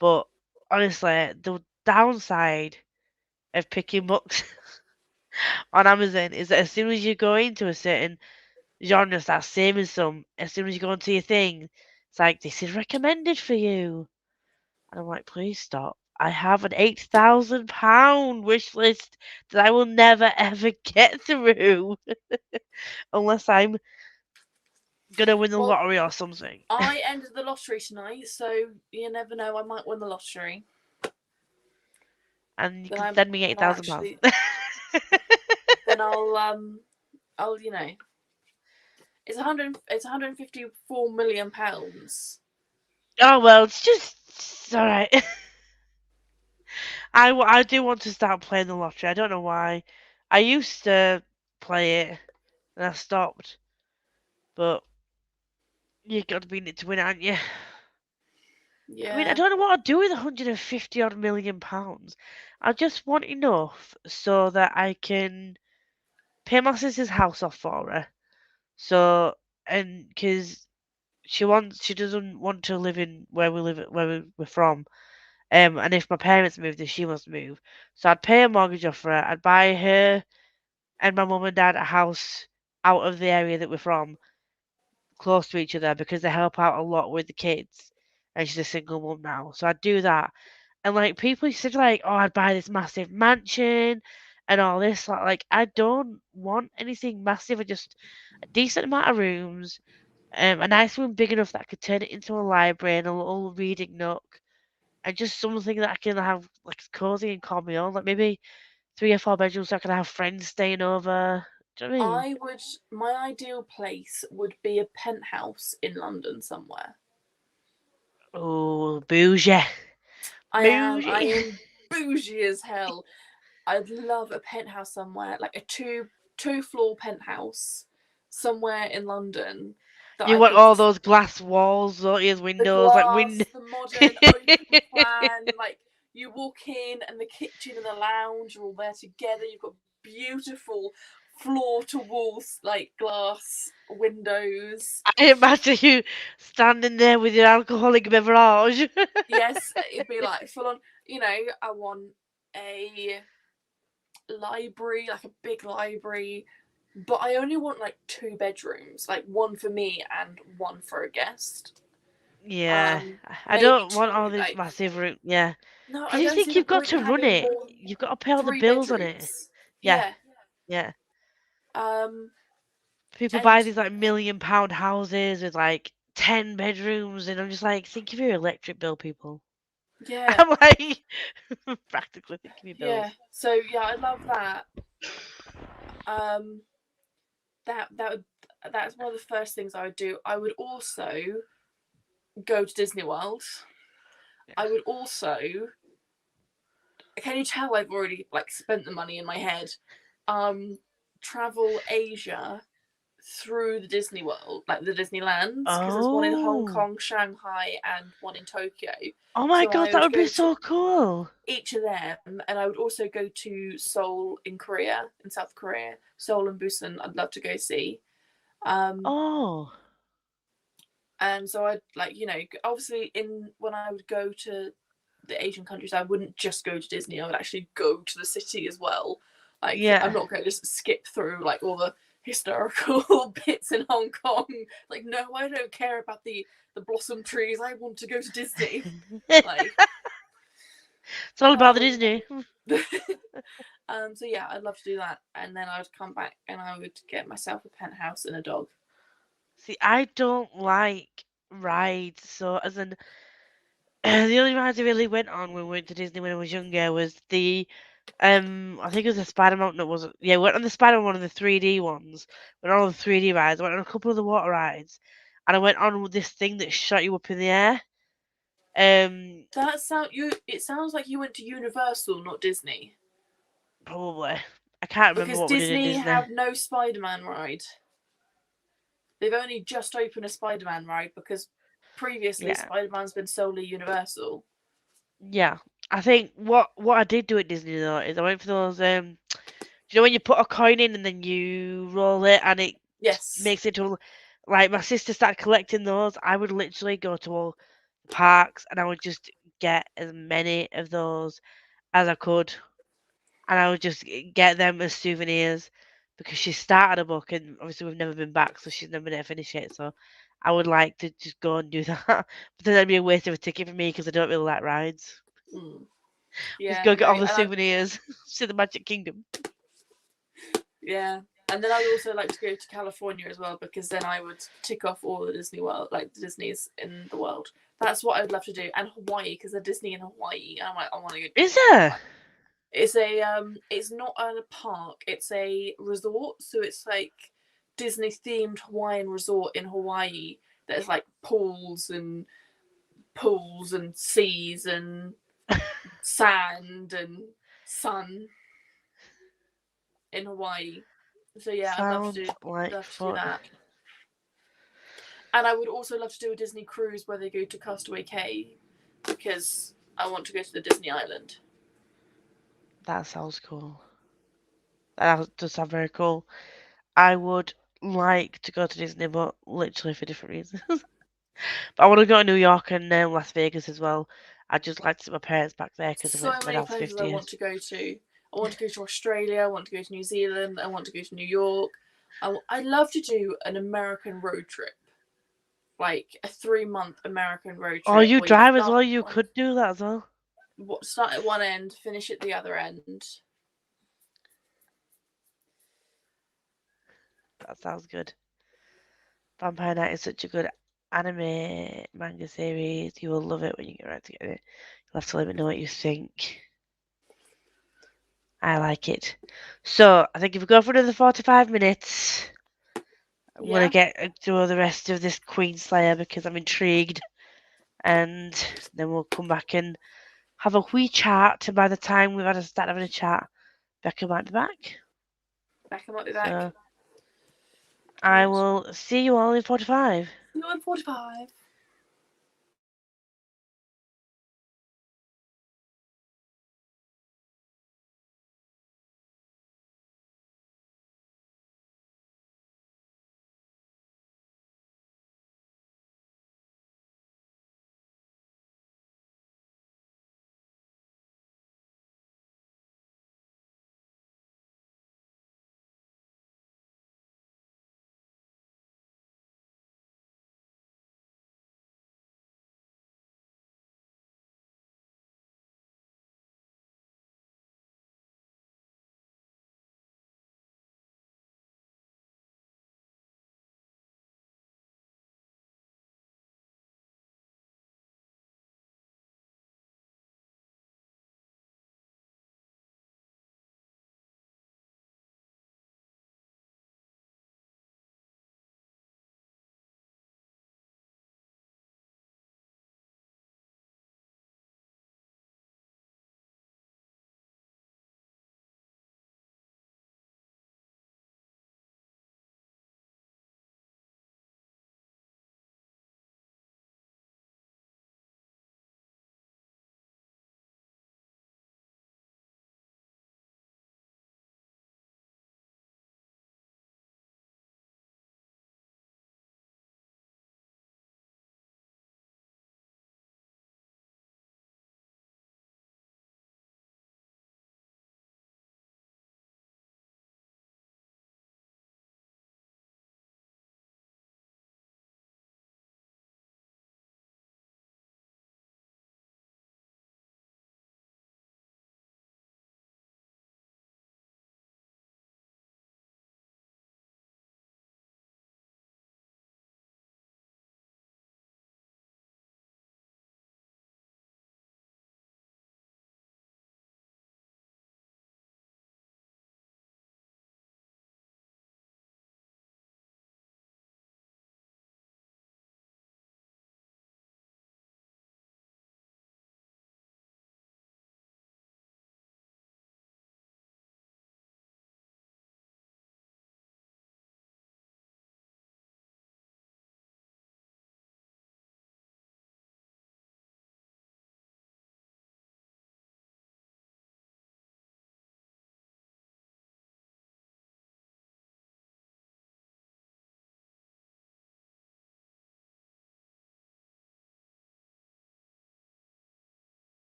But honestly, the downside of picking books on Amazon is that as soon as you go into a certain genre, start saving some, as soon as you go into your thing, it's like, this is recommended for you. And I'm like, please stop. I have an £8,000 wish list that I will never ever get through unless I'm gonna win the lottery or something. I ended the lottery tonight, so you never know. I might win the lottery. And you can send me £8,000. Then I'll it's 154 million pounds. Oh well, it's all right. I do want to start playing the lottery. I don't know why. I used to play it and I stopped, but you got to be in it to win, aren't you? Yeah. I mean, I don't know what I'd do with 150 odd million pounds. I just want enough so that I can pay my sister's house off for her. So, and because she doesn't want to live in where we're from. And if my parents move, then she must move. So I'd pay a mortgage off for her. I'd buy her and my mum and dad a house out of the area that we're from, close to each other, because they help out a lot with the kids. And she's a single mum now. So I'd do that. And like people used to say like, oh, I'd buy this massive mansion and all this. Like I don't want anything massive. I just a decent amount of rooms, a nice room big enough that I could turn it into a library and a little reading nook. And just something that I can have like cozy and calm me on, like maybe 3 or 4 bedrooms so I can have friends staying over. Do you know what I mean? My ideal place would be a penthouse in London somewhere. Oh, bougie. I am bougie as hell. I'd love a penthouse somewhere, like a two-floor penthouse somewhere in London. You want all those glass walls, don't you? Windows, the modern open plan. Like you walk in and the kitchen and the lounge are all there together. You've got beautiful floor-to-wall like glass windows. I imagine you standing there with your alcoholic beverage. Yes, it'd be like full on. I want a library, like a big library. But I only want like 2 bedrooms, like one for me and one for a guest. Yeah, I don't want all this massive room. Yeah, no, I just think you've got to run it. You've got to pay all the bills on it. Yeah. People buy these like £1 million houses with like 10 bedrooms, and I'm just like, think of your electric bill, people. Yeah, I'm like, practically think of your bills. Yeah, so I love that. That's one of the first things I would do. I would also go to Disney World. Yeah. I would also, can you tell I've already like spent the money in my head? Travel Asia through the Disney World, like the Disneylands, because there's one in Hong Kong, Shanghai, and one in Tokyo. Oh my god, that would be so cool! Each of them, and I would also go to Seoul in South Korea, Seoul and Busan. I'd love to go see. Oh. And so I'd like, obviously when I would go to the Asian countries, I wouldn't just go to Disney. I would actually go to the city as well. Like, Yeah. I'm not going to just skip through like all the historical bits in Hong Kong. Like, no, I don't care about the blossom trees. I want to go to Disney. Like, It's all about the Disney. So yeah, I'd love to do that, and then I would come back and I would get myself a penthouse and a dog. See, I don't like rides, so as in the only rides I really went on when we went to Disney when I was younger was the I think it was the Spider Mountain. It was yeah, we went on the Spider one of the 3D ones. Went on all the 3D rides. I went on a couple of the water rides, and I went on with this thing that shot you up in the air. It sounds like you went to Universal, not Disney. Probably. I can't remember Because what we did in Disney Disney. have no Spider-Man ride. They've only just opened a Spider-Man ride because previously Yeah. Spider-Man's been solely Universal. Yeah, I think what I did do at Disney though is I went for those. Do you know when you put a coin in and then you roll it and it Yes. makes it to like my sister started collecting those. I would literally go to all the parks and I would just get as many of those as I could, and I would just get them as souvenirs because she started a book and obviously we've never been back, so she's never been able to finish it. So I would like to just go and do that, but then that'd be a waste of a ticket for me because I don't really like rides. Yeah, Just go get all the and souvenirs to the Magic Kingdom. Yeah, and then I'd also like to go to California as well because then I would tick off all the Disney World, like the Disney's in the world. That's what I'd love to do, and Hawaii because there's Disney in Hawaii. And I'm like, I want to go. Is there? It's it's not a park. It's a resort, so it's like Disney themed Hawaiian resort in Hawaii. There's like pools and seas and sand and sun in Hawaii. So yeah, I'd love to do that. And I would also love to do a Disney cruise where they go to Castaway Cay because I want to go to the Disney Island. That sounds cool. That does sound very cool. I would like to go to Disney, but literally for different reasons. But I want to go to New York and Las Vegas as well. I'd just like to see my parents back there because I went to my dad's 50th. I want to go to. I want to go to Australia. I want to go to New Zealand. I want to go to New York. I'd love to do an American road trip, like a 3-month American road trip. Oh, you drive as well. You could do that as well. Start at one end, finish at the other end. That sounds good. Vampire Knight is such a good anime manga series. You will love it when you get around to getting it. You'll have to let me know what you think. I like it. So I think if we go for another 45 minutes, I'm gonna get through the rest of this Queen Slayer because I'm intrigued, and then we'll come back and have a wee chat. And by the time we've had a start having a chat, Becca might be back. Becca might be back. So I will see you all in 45. See you in 45.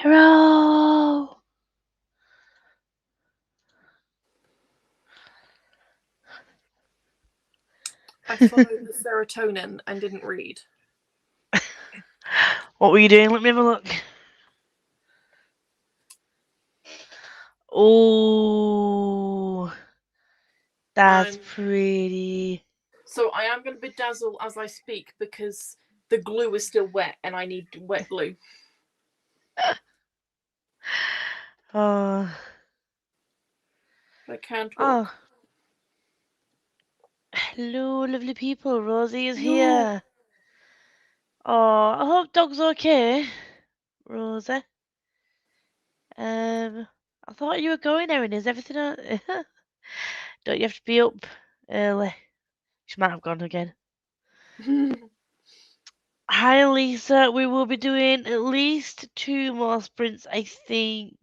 Hero! I followed the serotonin and didn't read. What were you doing? Let me have a look. Oh, that's I'm- pretty. So I am going to bedazzle as I speak because the glue is still wet and I need wet glue. Oh, I can't talk. oh. Hello, lovely people. Rosie is Hello. here. Oh, I hope dog's okay, Rosie. I thought you were going, Erin. Is everything Don't you have to be up early? She might have gone again. Hi, Lisa. We will be doing at least 2 more sprints, I think.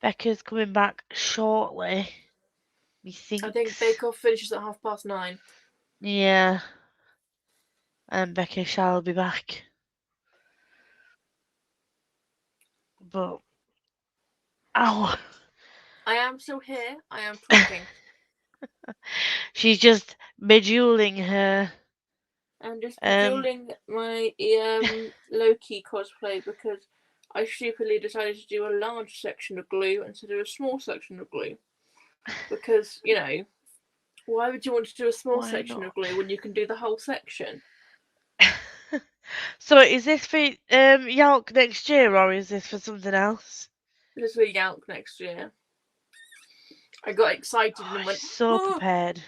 Becca's coming back shortly. I think Bake Off finishes at 9:30. Yeah. And Becca shall be back. But ow. I am still here. I am talking. She's just bejeweling her. I'm just doing my Loki cosplay because I stupidly decided to do a large section of glue instead of a small section of glue. Because, you know, why would you want to do a small Why section not? of glue when you can do the whole section? So is this for Yalk next year or is this for something else? This is for Yalk next year. I got excited and went, So "Oh." prepared.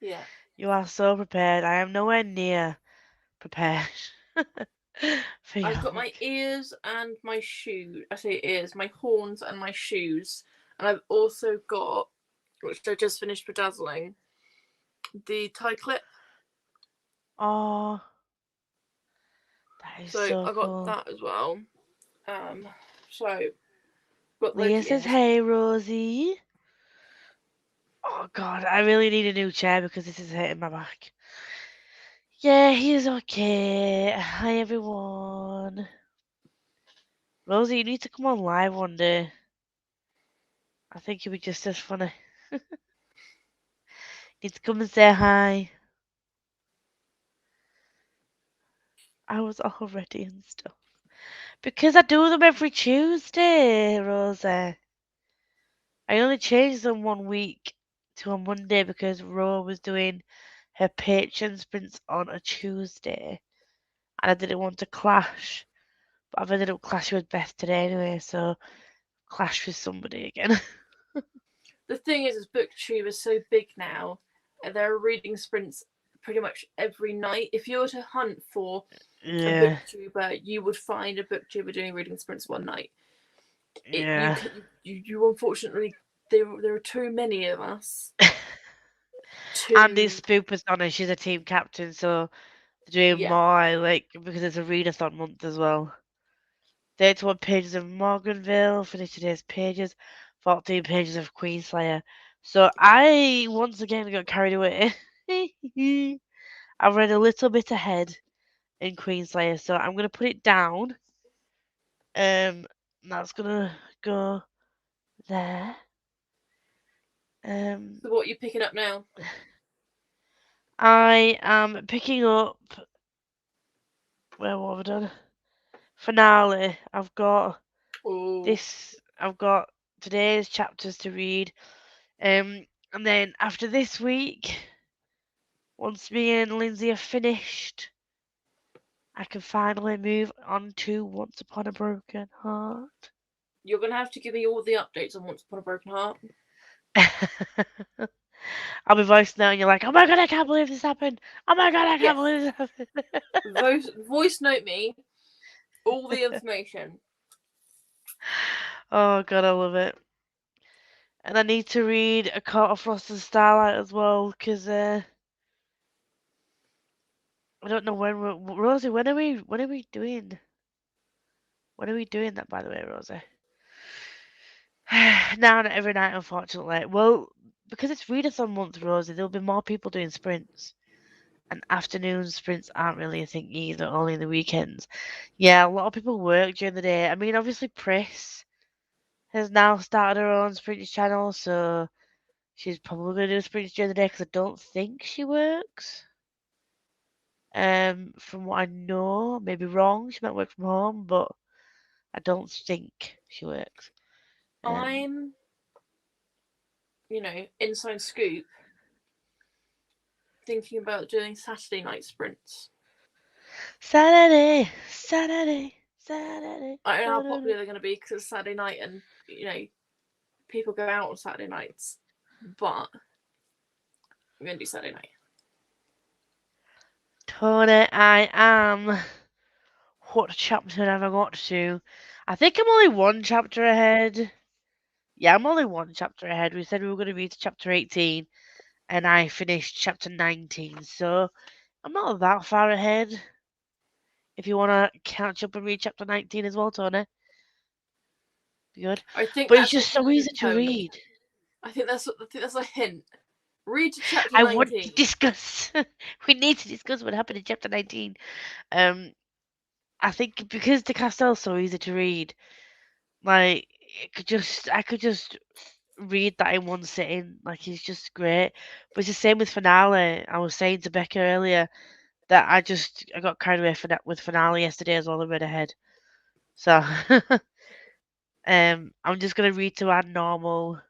Yeah. You are so prepared. I am nowhere near prepared. For I've got Yalk. my ears and my shoes. I say ears, my horns and my shoes. And I've also got, which I just finished bedazzling, the tie clip. Oh, that is so I got cool. that as well. So got Leah Loki says, ears. "Hey, Rosie." Oh God, I really need a new chair because this is hitting my back. Yeah, he is okay. Hi, everyone. Rosie, you need to come on live one day. I think you'll be just as funny. Need to come and say hi. I was all ready and stuff. Because I do them every Tuesday, Rosie. I only changed them 1 week to a Monday because Ro was doing her patron sprints on a Tuesday. And I didn't want to clash. But I've ended up clashing with Beth today anyway, so clash with somebody again. The thing is BookTube is so big now, and there are reading sprints pretty much every night. If you were to hunt for Yeah. a BookTuber, you would find a BookTuber doing reading sprints one night. Yeah. You unfortunately, there are too many of us. Andy's Spooper's on her. She's a team captain, so they're doing more, like, because it's a readathon month as well. 31 pages of Morganville, finish today's pages, 14 pages of Queenslayer. So I once again got carried away. I've read a little bit ahead in Queenslayer, so I'm gonna put it down. That's gonna go there. So what are you picking up now? I am picking up. Where what have I done? Finale. I've got this. I've got today's chapters to read. And then after this week, once me and Lindsay are finished, I can finally move on to Once Upon a Broken Heart. You're gonna have to give me all the updates on Once Upon a Broken Heart. I'll be voicing now and you're like, oh my god, I can't believe this happened. Oh my god, I can't believe this happened. Voice note me all the information. Oh god, I love it. And I need to read A Court of Frost and Starlight as well, because I don't know when Rosie, when are we doing? When are we doing that, by the way, Rosie? Now, not every night, unfortunately. Well, because it's readathon month, Rosie, there'll be more people doing sprints. And afternoon sprints aren't really a thing either, only the weekends. Yeah, a lot of people work during the day. I mean, obviously, Pris has now started her own sprints channel, so she's probably going to do sprints during the day because I don't think she works. From what I know, maybe wrong. She might work from home, but I don't think she works. I'm, inside scoop, thinking about doing Saturday night sprints. Saturday, Saturday, Saturday. I don't know how Saturday. popular they're going to be because it's Saturday night and, people go out on Saturday nights. But I'm going to do Saturday night. Tony, I am. What chapter have I got to? I think I'm only one chapter ahead. Yeah, I'm only one chapter ahead. We said we were going to read to chapter 18, and I finished chapter 19, so I'm not that far ahead. If you want to catch up and read chapter 19 as well, Tony. Be good. I think But it's that's just a so easy hint, to Tony. read. I think that's a hint. Read to chapter I 19. want to discuss. We need to discuss what happened in chapter 19. I think because the Castell's so easy to read, like I could just read that in one sitting. Like it's just great. But it's the same with Finale. I was saying to Becca earlier that I got carried away with Finale yesterday as well. I read ahead. So I'm just gonna read to our normal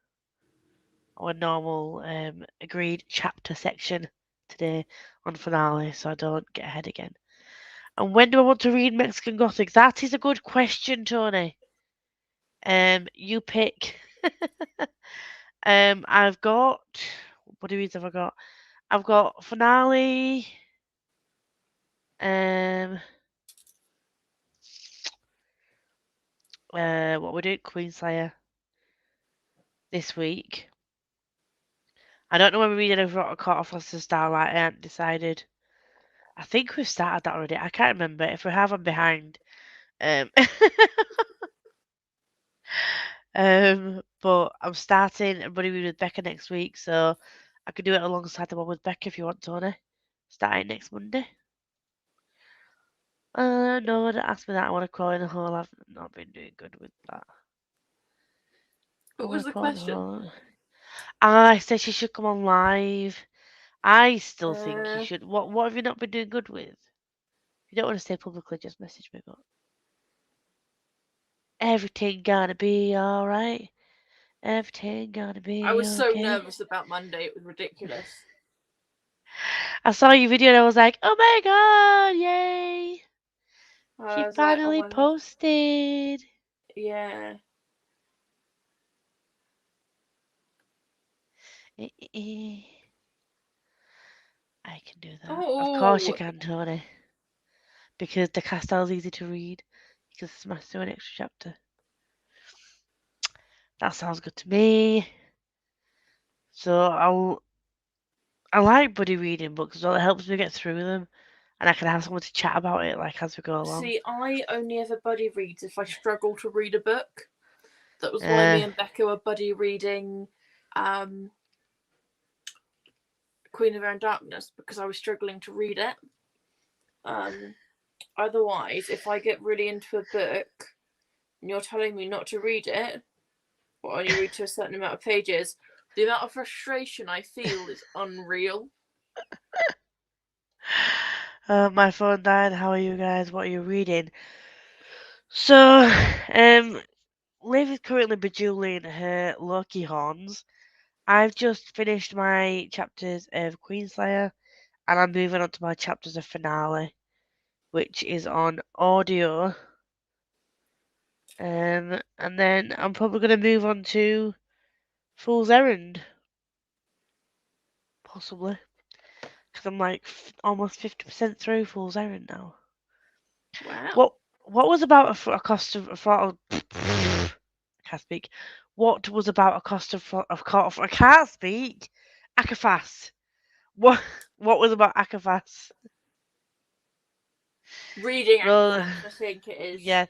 agreed chapter section today on Finale, so I don't get ahead again. And when do I want to read Mexican Gothic? That is a good question, Tony. You pick. I've got. What do you mean have I got? I've got Finale. What we're doing, Queenslayer this week. I don't know when we're reading over a Court of Frost and Starlight. I haven't decided. I think we've started that already. I can't remember. If we have, I'm behind. But I'm starting a buddy read with Becca next week, so I could do it alongside the one with Becca if you want, Tony. Starting next Monday. No, don't ask me that. I want to crawl in a hole. I've not been doing good with that. What was the question? I said she should come on live. I still think you should. What have you not been doing good with? If you don't want to say publicly, just message me. But everything gonna be alright. Everything gonna be. I was so okay. nervous about Monday. It was ridiculous. I saw your video and I was like, oh my god, yay! She finally posted. Yeah. I can do that. Of course you can, Tony. Because the Castell's easy to read. You can smash through an extra chapter. That sounds good to me. So I like buddy reading books as well. It helps me get through them. And I can have someone to chat about it like as we go along. See, I only ever buddy reads if I struggle to read a book. That was why me and Becca were buddy reading Queen of Air and Darkness, because I was struggling to read it. Otherwise, if I get really into a book and you're telling me not to read it, or only read to a certain amount of pages, the amount of frustration I feel is unreal. My phone died. How are you guys? What are you reading? So, Liv is currently bejeweling her Loki horns. I've just finished my chapters of Queenslayer, and I'm moving on to my chapters of Finale, which is on audio. And then I'm probably going to move on to Fool's Errand. Possibly. Because I'm like almost 50% through Fool's Errand now. Wow. What was about a cost of I can't speak. What was about a cost of I can't speak. Akafas. What was about Akafas? Reading Akafas, I think it is. Yes.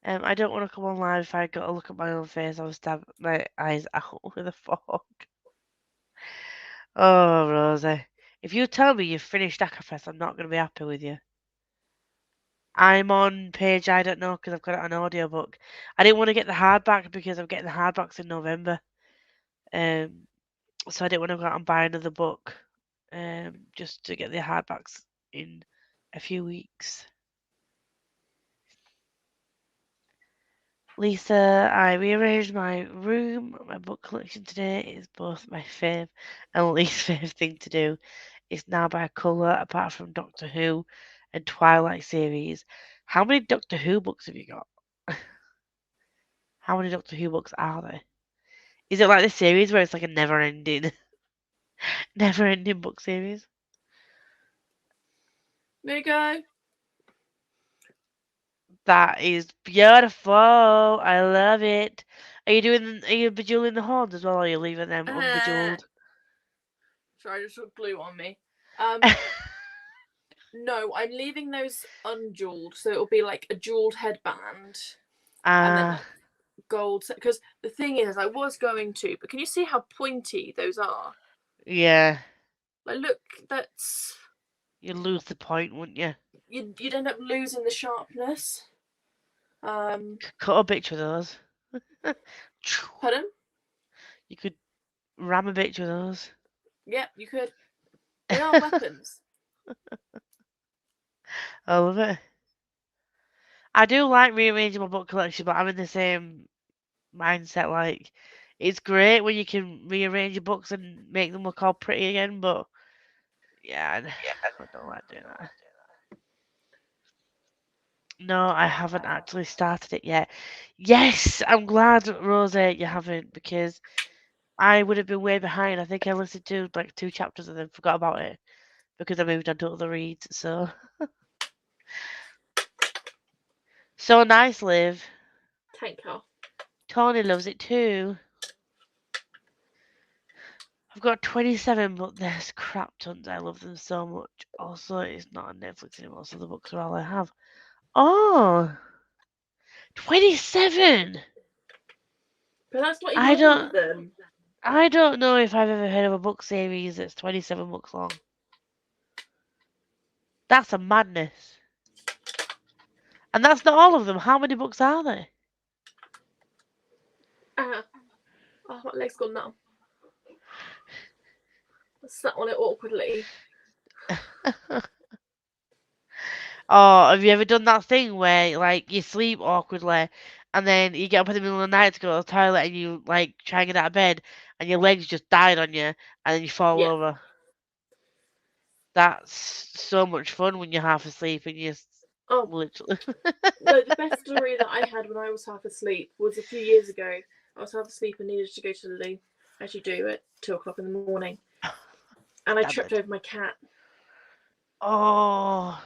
I don't want to come on live if I got to look at my own face. I would stab my eyes out with a fork. Oh, Rosie. If you tell me you've finished Akafest, I'm not going to be happy with you. I'm on page I don't know because I've got it on audiobook. I didn't want to get the hardback because I'm getting the hardbacks in November. So I didn't want to go out and buy another book. Just to get the hardbacks in a few weeks. Lisa, I rearranged my room. My book collection today is both my fave and least fave thing to do. It's now by colour, apart from Doctor Who and Twilight series. How many Doctor Who books have you got? How many Doctor Who books are there? Is it like the series where it's like a never-ending book series? There you go. That is beautiful. I love it. Are you bejeweling the horns as well, or are you leaving them unbejeweled? Sorry, I just put glue on me. No, I'm leaving those unjeweled, so it'll be like a jeweled headband and then like gold. Because the thing is, I was going to, but can you see how pointy those are? Yeah. Like, look, that's. You'd lose the point, wouldn't you? You'd end up losing the sharpness. Cut a bitch with those. Pardon? You could ram a bitch with those. Yeah, you could. They are weapons. I love it. I do like rearranging my book collection, but I'm in the same mindset. Like, it's great when you can rearrange your books and make them look all pretty again, but yeah, I don't like doing that. No, I haven't actually started it yet. Yes, I'm glad, Rosie, you haven't, because I would have been way behind. I think I listened to like 2 chapters and then forgot about it because I moved on to other reads. So nice, Liv. Thank you. Tony loves it too. I've got 27, but there's crap tons. I love them so much. Also, it's not on Netflix anymore, so the books are all I have. Oh, 27! But that's not even I all of them. I don't know if I've ever heard of a book series that's 27 books long. That's a madness. And that's not all of them. How many books are there? Oh, my leg's gone now. I sat on it awkwardly. Oh, have you ever done that thing where like you sleep awkwardly and then you get up in the middle of the night to go to the toilet and you like try and get out of bed and your legs just died on you and then you fall over? That's so much fun when you're half asleep and you literally. No, the best story that I had when I was half asleep was a few years ago. I was half asleep and needed to go to the loo, as you do at 2:00 in the morning. And I tripped over my cat. Oh.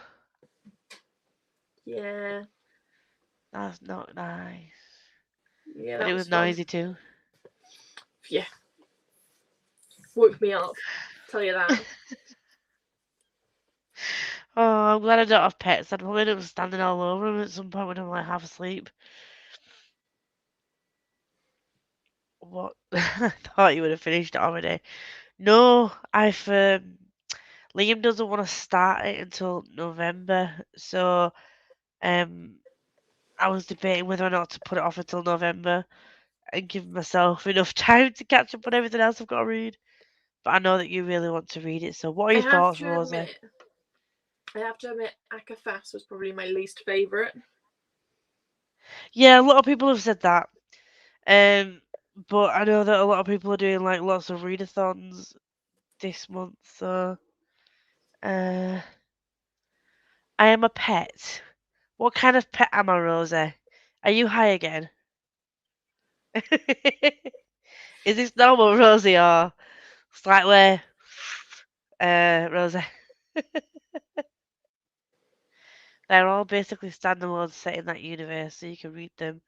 Yeah. That's not nice. Yeah, but it was noisy too. Yeah. Woke me up. Tell you that. Oh, I'm glad I don't have pets. I'd probably end up standing all over them at some point when I'm like half asleep. What? I thought you would have finished it already. No, Liam doesn't want to start it until November, so I was debating whether or not to put it off until November and give myself enough time to catch up on everything else I've got to read. But I know that you really want to read it, so what are your thoughts, Rosie? I have to admit, Akafast was probably my least favourite. Yeah, a lot of people have said that. But I know that a lot of people are doing like lots of readathons this month, so I am a pet. What kind of pet am I, Rosie? Are you high again? Is this normal, Rosie, or slightly Rosie? They're all basically standalone set in that universe, so you can read them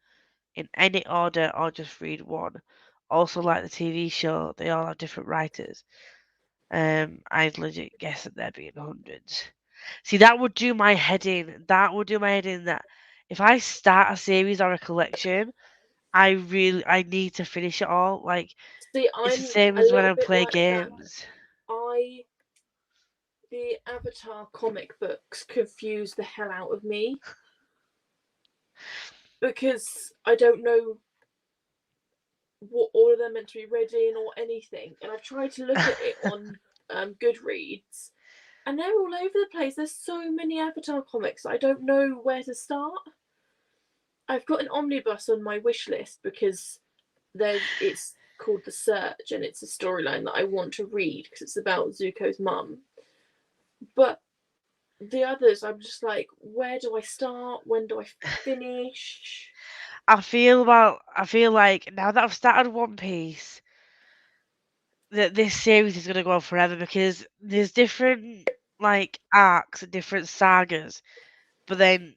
in any order or just read one. Also, like the TV show, they all have different writers. I'd legit guess that there'd be in hundreds. See, that would do my head in. That would do my head in that if I start a series or a collection, I need to finish it all. Like, see, it's the same as when I play games. I the Avatar comic books confuse the hell out of me because I don't know what order they're meant to be read in or anything. And I've tried to look at it on Goodreads, and they're all over the place. There's so many Avatar comics, I don't know where to start. I've got an omnibus on my wish list because it's called The Search, and it's a storyline that I want to read because it's about Zuko's mum. But the others, I'm just like, where do I start? When do I finish? I feel like now that I've started One Piece, that this series is gonna go on forever because there's different like arcs and different sagas, but then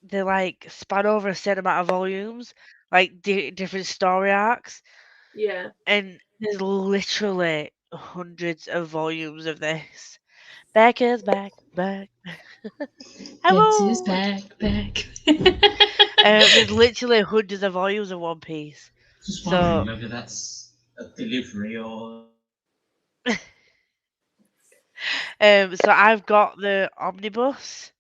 they like span over a certain amount of volumes, like different story arcs, Yeah. and there's literally hundreds of volumes of this. Becca's back. It's his back. There's literally hundreds of volumes of One Piece. Just So- wondering whether that's a delivery or. So I've got the omnibus.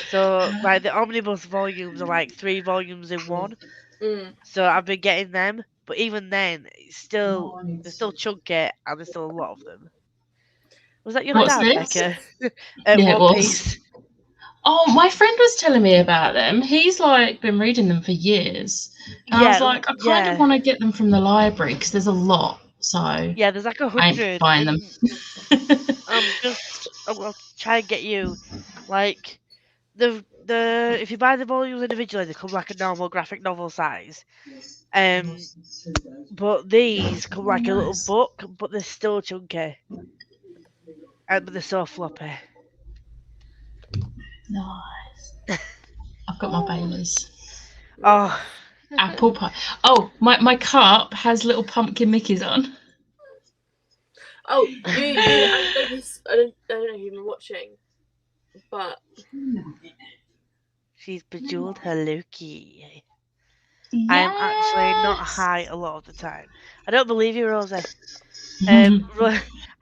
So like the omnibus volumes are like 3 volumes in one. Mm. So I've been getting them, but even then, it's they're still chunky and there's still a lot of them. Was that your What's dad, this? Becca? Yeah, it One was. Piece. Oh, my friend was telling me about them. He's like been reading them for years. And I was like, I kind of want to get them from the library because there's a lot. So Yeah, there's like I 100. ain't buying them. I'll try and get you like the if you buy the volumes individually, they come like a normal graphic novel size. But these come like a little book, but they're still chunky. But they're so floppy. Nice. I've got my Baileys. Oh, Apple pie. Oh, my cup has little pumpkin Mickeys on. Oh, I don't know if you've been watching, but she's bejeweled her Loki. I am actually not high a lot of the time. I don't believe you, Rosie.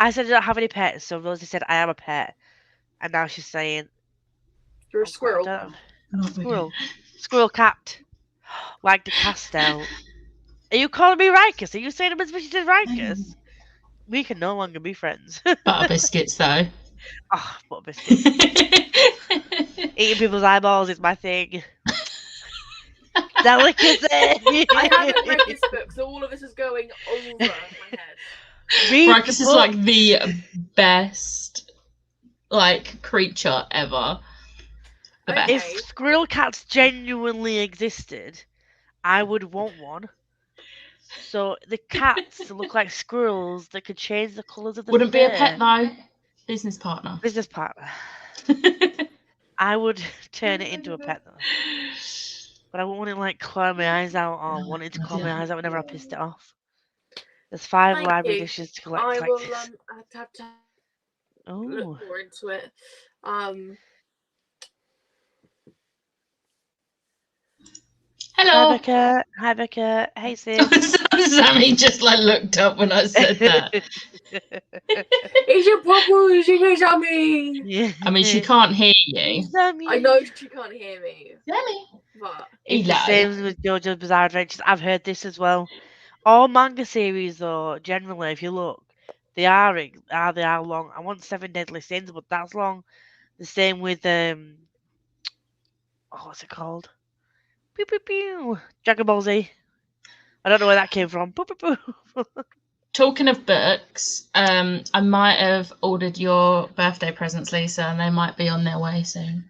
I said I don't have any pets, so Rosie said I am a pet, and now she's saying you're a squirrel. Squirrel cat, like the Castell. Are you calling me Rikus? Are you saying I'm as much as Rikus? We can no longer be friends. Butter biscuits, though. Oh, butter biscuits. Eating people's eyeballs is my thing. Delicacy. I haven't read this book, so all of this is going over my head. Rikus is like the best creature ever. The best. If squirrel cats genuinely existed, I would want one. So the cats look like squirrels that could change the colours of the Wouldn't be a fur. pet though. Business partner. Business partner. I would turn it into a pet though. But I wouldn't like claw my eyes out or wanted to claw my eyes out whenever I pissed it off. There's 5 Thank library you. dishes to collect. I will this. have to Oh. look more into it. Hello. Hi Becca. Hey sis. Sammy just looked up when I said that. It's your papa, is it Sammy? Yeah. I mean, she can't hear you. I know she can't hear me, Sammy. but It's the same with JoJo's Bizarre Adventures. I've heard this as well. All manga series, though, generally, if you look, they are long. I want 7 Deadly Sins, but that's long. The same with what's it called? Pew pew pew. Dragon Ball Z. I don't know where that came from. Pew, pew, pew. Talking of books, I might have ordered your birthday presents, Lisa, and they might be on their way soon.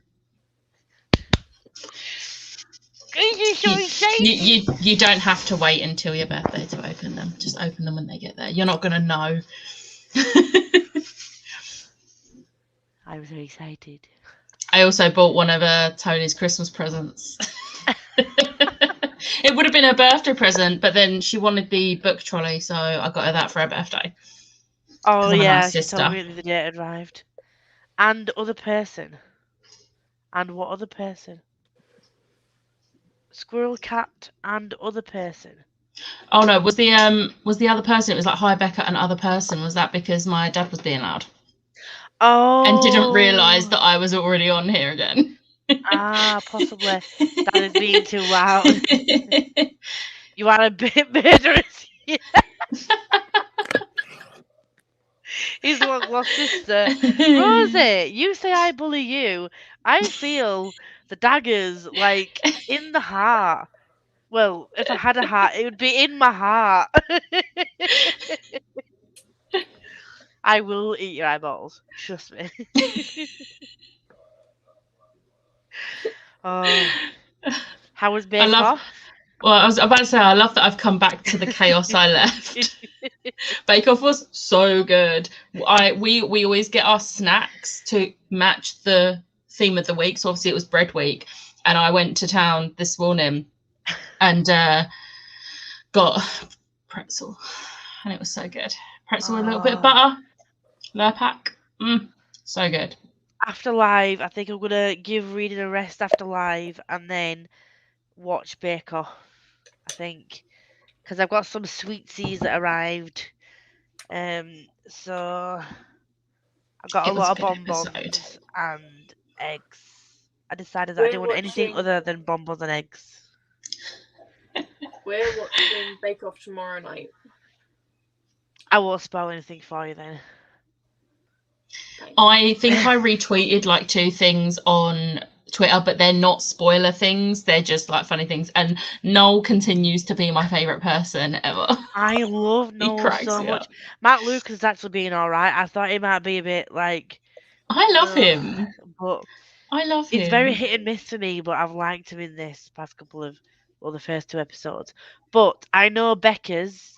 You don't have to wait until your birthday to open them. Just open them when they get there. You're not going to know. I'm so excited. I also bought one of Tony's Christmas presents. It would have been her birthday present, but then she wanted the book trolley, so I got her that for her birthday. Oh I'm a yeah, nice she sister. told me the day it arrived. And other person. And what other person? Squirrel cat and other person. Oh no, was the other person? It was like hi Becca and other person. Was that because my dad was being loud? Oh. and didn't realise that I was already on here again. Possibly. That is being too loud. You are a bit murderous. He's the one lost sister. Rosie, you say I bully you. I feel the daggers like in the heart. Well, if I had a heart, it would be in my heart. I will eat your eyeballs. Trust me. Oh. How was Bake Off? Well, I was about to say, I love that I've come back to the chaos I left. Bake Off was so good. We always get our snacks to match the theme of the week. So obviously it was bread week, and I went to town this morning and got pretzel, and it was so good. Pretzel with a little bit of butter, Lurpak. So good. After live, I think I'm gonna give reading a rest after live, and then watch Bake Off. I think, because I've got some sweetsies that arrived. So I've got a lot of bonbons and eggs. I decided that I didn't want anything other than bonbons and eggs. We're watching Bake Off tomorrow night. I won't spoil anything for you then. I think I retweeted like 2 things on Twitter, but they're not spoiler things. They're just like funny things. And Noel continues to be my favourite person ever. I love Noel so much. Matt Lucas is actually being alright. I thought he might be a bit like... I love him. But I love him. It's very hit and miss for me, but I've liked him in this past couple of... Well, the first 2 episodes. But I know Becca's...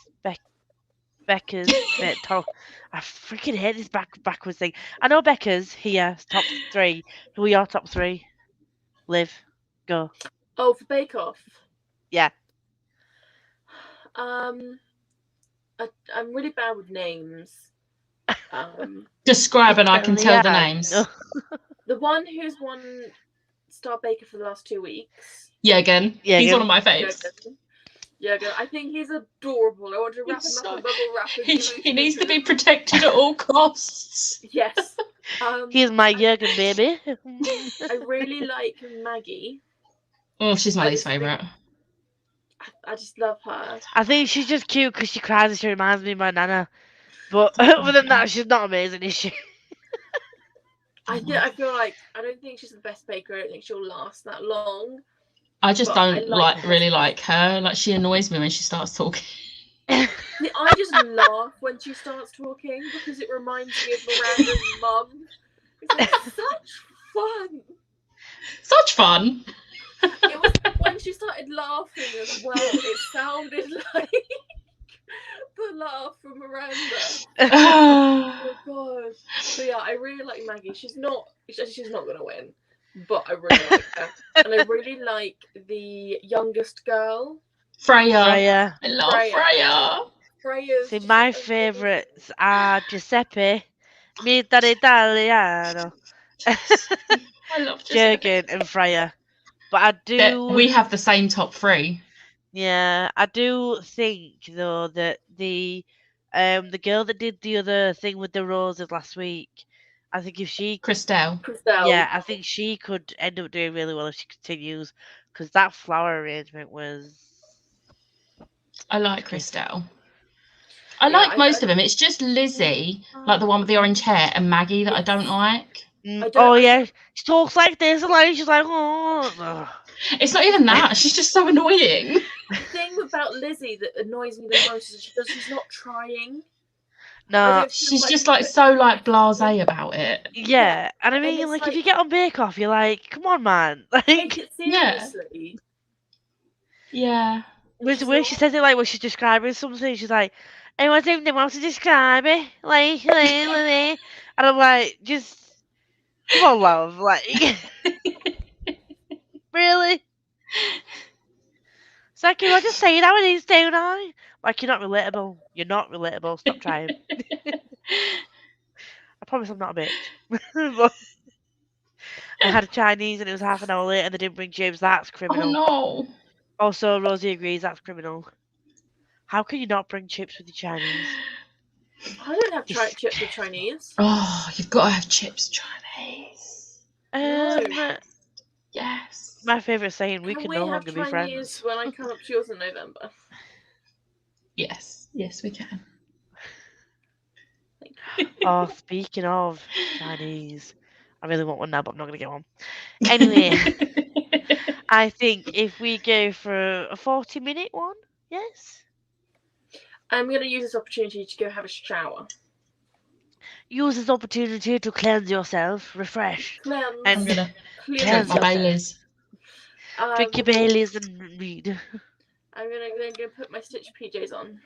I freaking hate this backwards thing. I know Becca's here, top 3. Who are your top 3? Liv, go. Oh, for Bake Off? Yeah. I'm really bad with names. Describe and I can tell the names. The one who's won Star Baker for the last 2 weeks. Jürgen. He's one of my faves. Jürgen. I think he's adorable. I want to wrap him up in bubble wrap. He needs to be protected at all costs. Yes. He's my Jürgen baby. I really like Maggie. Oh, she's my least favourite. I just love her. I think she's just cute because she cries and she reminds me of my nana. But other than that, she's not amazing, is she? I feel like I don't think she's the best baker. I don't think she'll last that long. I just don't really like her. Like, she annoys me when she starts talking. I just laugh when she starts talking because it reminds me of Miranda's mum. It's like, such fun. Such fun. It was when she started laughing as well. It sounded like the laugh from Miranda. Oh god. So yeah, I really like Maggie. She's not gonna win, but I really like her, and I really like the youngest girl, Freya. I love Freya. See, my favourites are Giuseppe, Mita Italiano, I love Jürgen, and Freya. But I do. We have the same top 3. Yeah, I do think though that the girl that did the other thing with the roses last week, I think if she Christelle. Yeah, I think she could end up doing really well if she continues, because that flower arrangement was. I like Christelle. I like most of them. It's just Lizzie, like the one with the orange hair, and Maggie that I don't like. Yeah, she talks like this, and like she's like, oh. It's not even that. She's just so annoying. The thing about Lizzie that annoys me the most is she's not trying. No, she's just like so like blasé about it. Yeah, and I mean, like if you get on Bake Off, you're like, come on, man, like take it seriously. Yeah. With the way she says it, like when she's describing something, she's like, "I want something else to describe it," like, and I'm like, just come on, love, like, really? It's like, you want to say that with these, don't I? Like, you're not relatable. You're not relatable. Stop trying. I promise I'm not a bitch. But I had a Chinese and it was half an hour late and they didn't bring James. That's criminal. Oh no. Also, Rosie agrees that's criminal. How can you not bring chips with your Chinese? I don't have chips with Chinese. Oh, you've got to have chips Chinese. Yes. My favourite saying, we Can can we no have longer be Chinese friends. when I come up to yours in November? Yes. Yes, we can. Thank you. Oh, speaking of Chinese, I really want one now, but I'm not going to get one. Anyway, I think if we go for a 40-minute one, yes? I'm going to use this opportunity to go have a shower. Use this opportunity to cleanse yourself, refresh, Cleanse. and I'm gonna cleanse drink my yourself. Baileys. Drink your Baileys and read. I'm going to put my Stitch PJs on.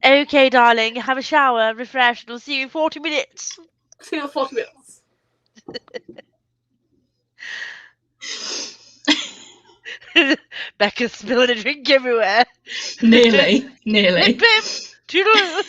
Okay, darling, have a shower, refresh, and I'll see you in 40 minutes. See you in 40 minutes. Becca's spilling a drink everywhere. Nearly. Nearly. Pip, pip. Toodaloo.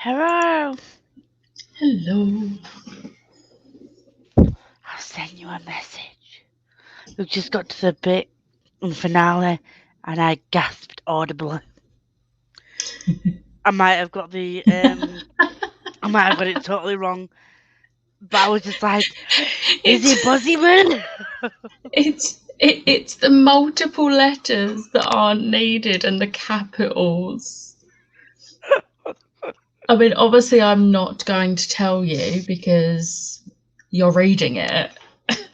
Hello. Hello. I'll send you a message. We've just got to the bit in the finale, and I gasped audibly. I might have got the I might have got it totally wrong, but I was just like, "Is it Buzzyman?" It's the multiple letters that aren't needed and the capitals. I mean, obviously, I'm not going to tell you because you're reading it. But I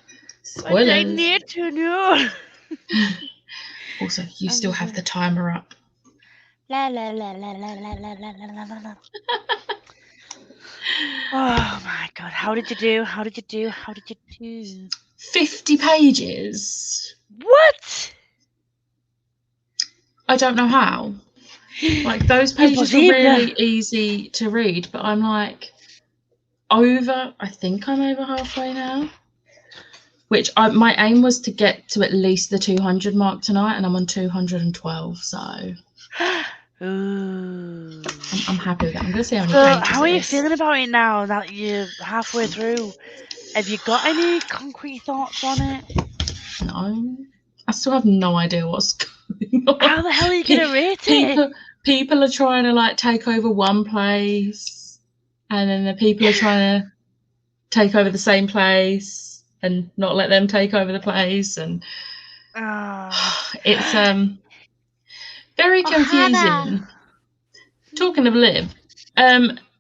Spoilers. need to know. Also, you still have the timer up. La la la la la la la la la la la. Oh my god! How did you do? How did you do? How did you do? 50 pages. What? I don't know how. Like, those pages are Impossible. really easy to read, but I'm like I think I'm over halfway now. Which my aim was to get to at least the 200 mark tonight, and I'm on 212, so Ooh. I'm happy with that. I'm going to see how many So, pages how are it you is. feeling about it now that you're halfway through? Have you got any concrete thoughts on it? No. I still have no idea what's going on. How the hell are you gonna rate it? People are trying to like take over one place, and then the people are trying to take over the same place and not let them take over the place, and it's very confusing. Hannah. Talking of Liv,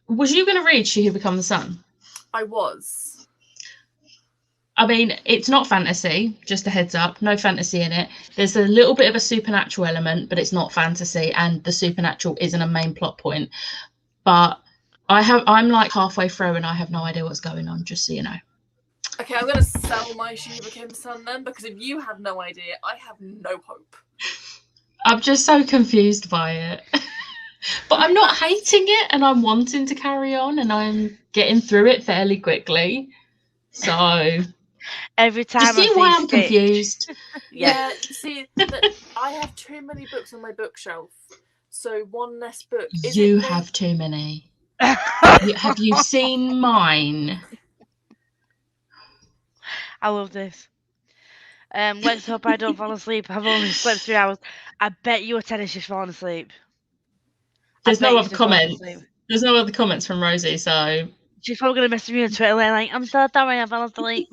was you going to read She Who Become the Sun? I was. I mean, it's not fantasy, just a heads up, no fantasy in it. There's a little bit of a supernatural element, but it's not fantasy, and the supernatural isn't a main plot point. But I'm like halfway through and I have no idea what's going on, just so you know. Okay, I'm going to sell my She Who Became the Sun then, because if you have no idea, I have no hope. I'm just so confused by it. But I'm not hating it, and I'm wanting to carry on, and I'm getting through it fairly quickly. So Every time you see I why see I'm Stitch- confused? Yeah, you see, I have too many books on my bookshelf, so one less book. You have too many. Have you seen mine? I love this. Let's hope I don't fall asleep. I've only slept 3 hours. I bet you a tennis she's fallen asleep. There's no other comments. There's no other comments from Rosie, so she's probably gonna message me on Twitter like, "I'm so sorry, I fell asleep."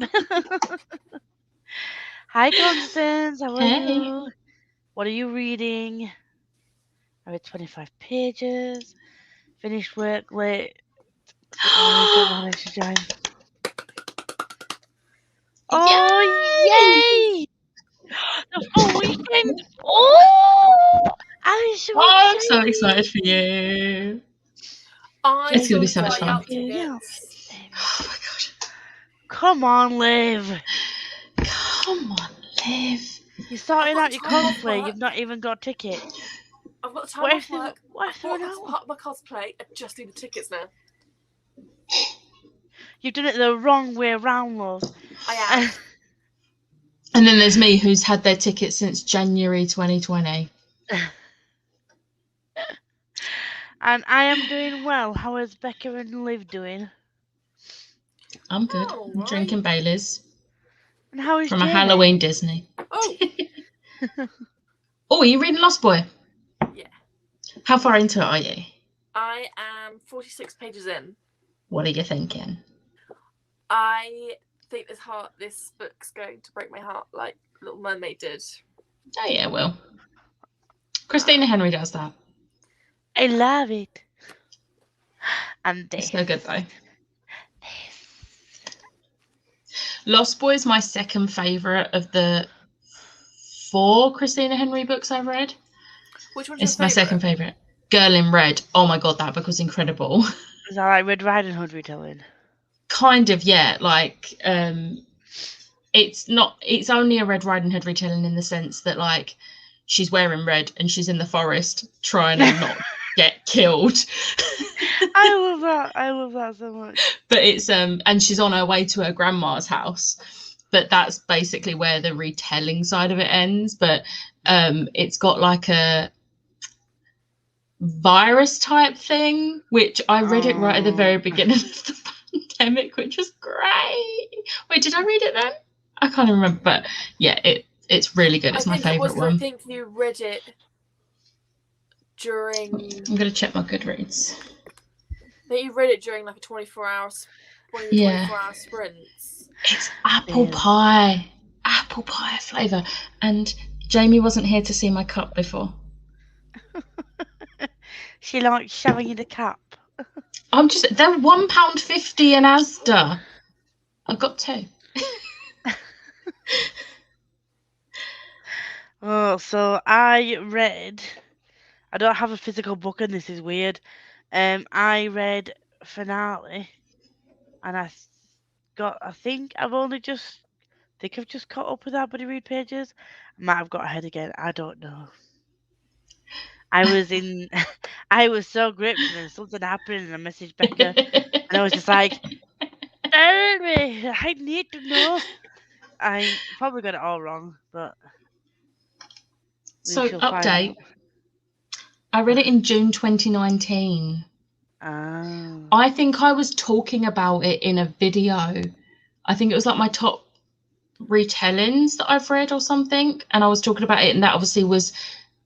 Hi, Constance. How are you? What are you reading? I read 25 pages. Finished work late. Oh, yay! The full weekend. Oh, I'm so excited for you. It's gonna be so much fun. Oh my god! Come on, Liv. Come on, Liv. You're sorting out your cosplay. You've not even got a ticket. I've got time off work. What if part of my cosplay. I just need the tickets now. You've done it the wrong way around, love. I am. And then there's me, who's had their tickets since January 2020. And I am doing well. How is Becca and Liv doing? I'm good. I'm drinking Baileys. And how is from Jamie? a Halloween Disney. Oh. Oh, are you reading Lost Boy? Yeah. How far into it are you? I am 46 pages in. What are you thinking? I think this book's going to break my heart like Little Mermaid did. Oh yeah, well. Christina Henry does that. I love it. And this. It's no good though. Lost Boy is my second favourite of the 4 Christina Henry books I've read. Which one's It's my second favourite. Girl in Red. Oh my god, that book was incredible. Is that like Red Riding Hood retelling? Kind of, yeah. Like, it's only a Red Riding Hood retelling in the sense that like she's wearing red and she's in the forest trying to not get killed. I love that so much. But it's and she's on her way to her grandma's house. But that's basically where the retelling side of it ends. But it's got like virus type thing, which I read it right at the very Oh. beginning of the pandemic, which was great. Wait, did I read it then? I can't remember, but yeah, it's really good. It's my favourite one. I think you read it during. I'm gonna check my Goodreads. I think you read it during like a 24-hour Yeah. 24-hour sprints. It's apple Yeah. pie flavour. And Jamie wasn't here to see my cup before. She likes showing you the cup. They're £1.50 in Asda. I got 2. Oh, so I don't have a physical book, and this is weird. I read Finale, and I think I've just caught up with that Buddy Read Pages. I might have got ahead again. I don't know. I was so gripped, and then something happened, and I messaged Becca, and I was just like, "Tell me, I need to know." I probably got it all wrong, but So, shall find update. out. I read it in June 2019. Ah. I think I was talking about it in a video. I think it was like my top retellings that I've read or something. And I was talking about it, and that obviously was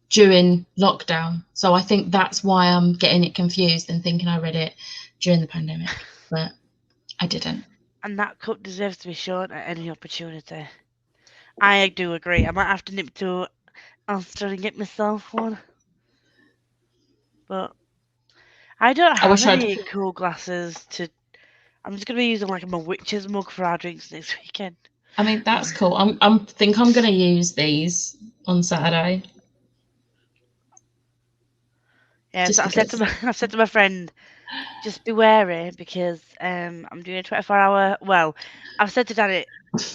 during lockdown. So I think that's why I'm getting it confused and thinking I read it during the pandemic. But I didn't. And that cup deserves to be shown at any opportunity. I do agree. I might have to nip to Asda and get myself one. But I don't have any cool glasses to. I'm just gonna be using like my witch's mug for our drinks next weekend. I mean, that's cool. I'm gonna use these on Saturday. Yeah, so I've said to my friend, just be wary because I'm doing a 24-hour. Well, I've said to Danny,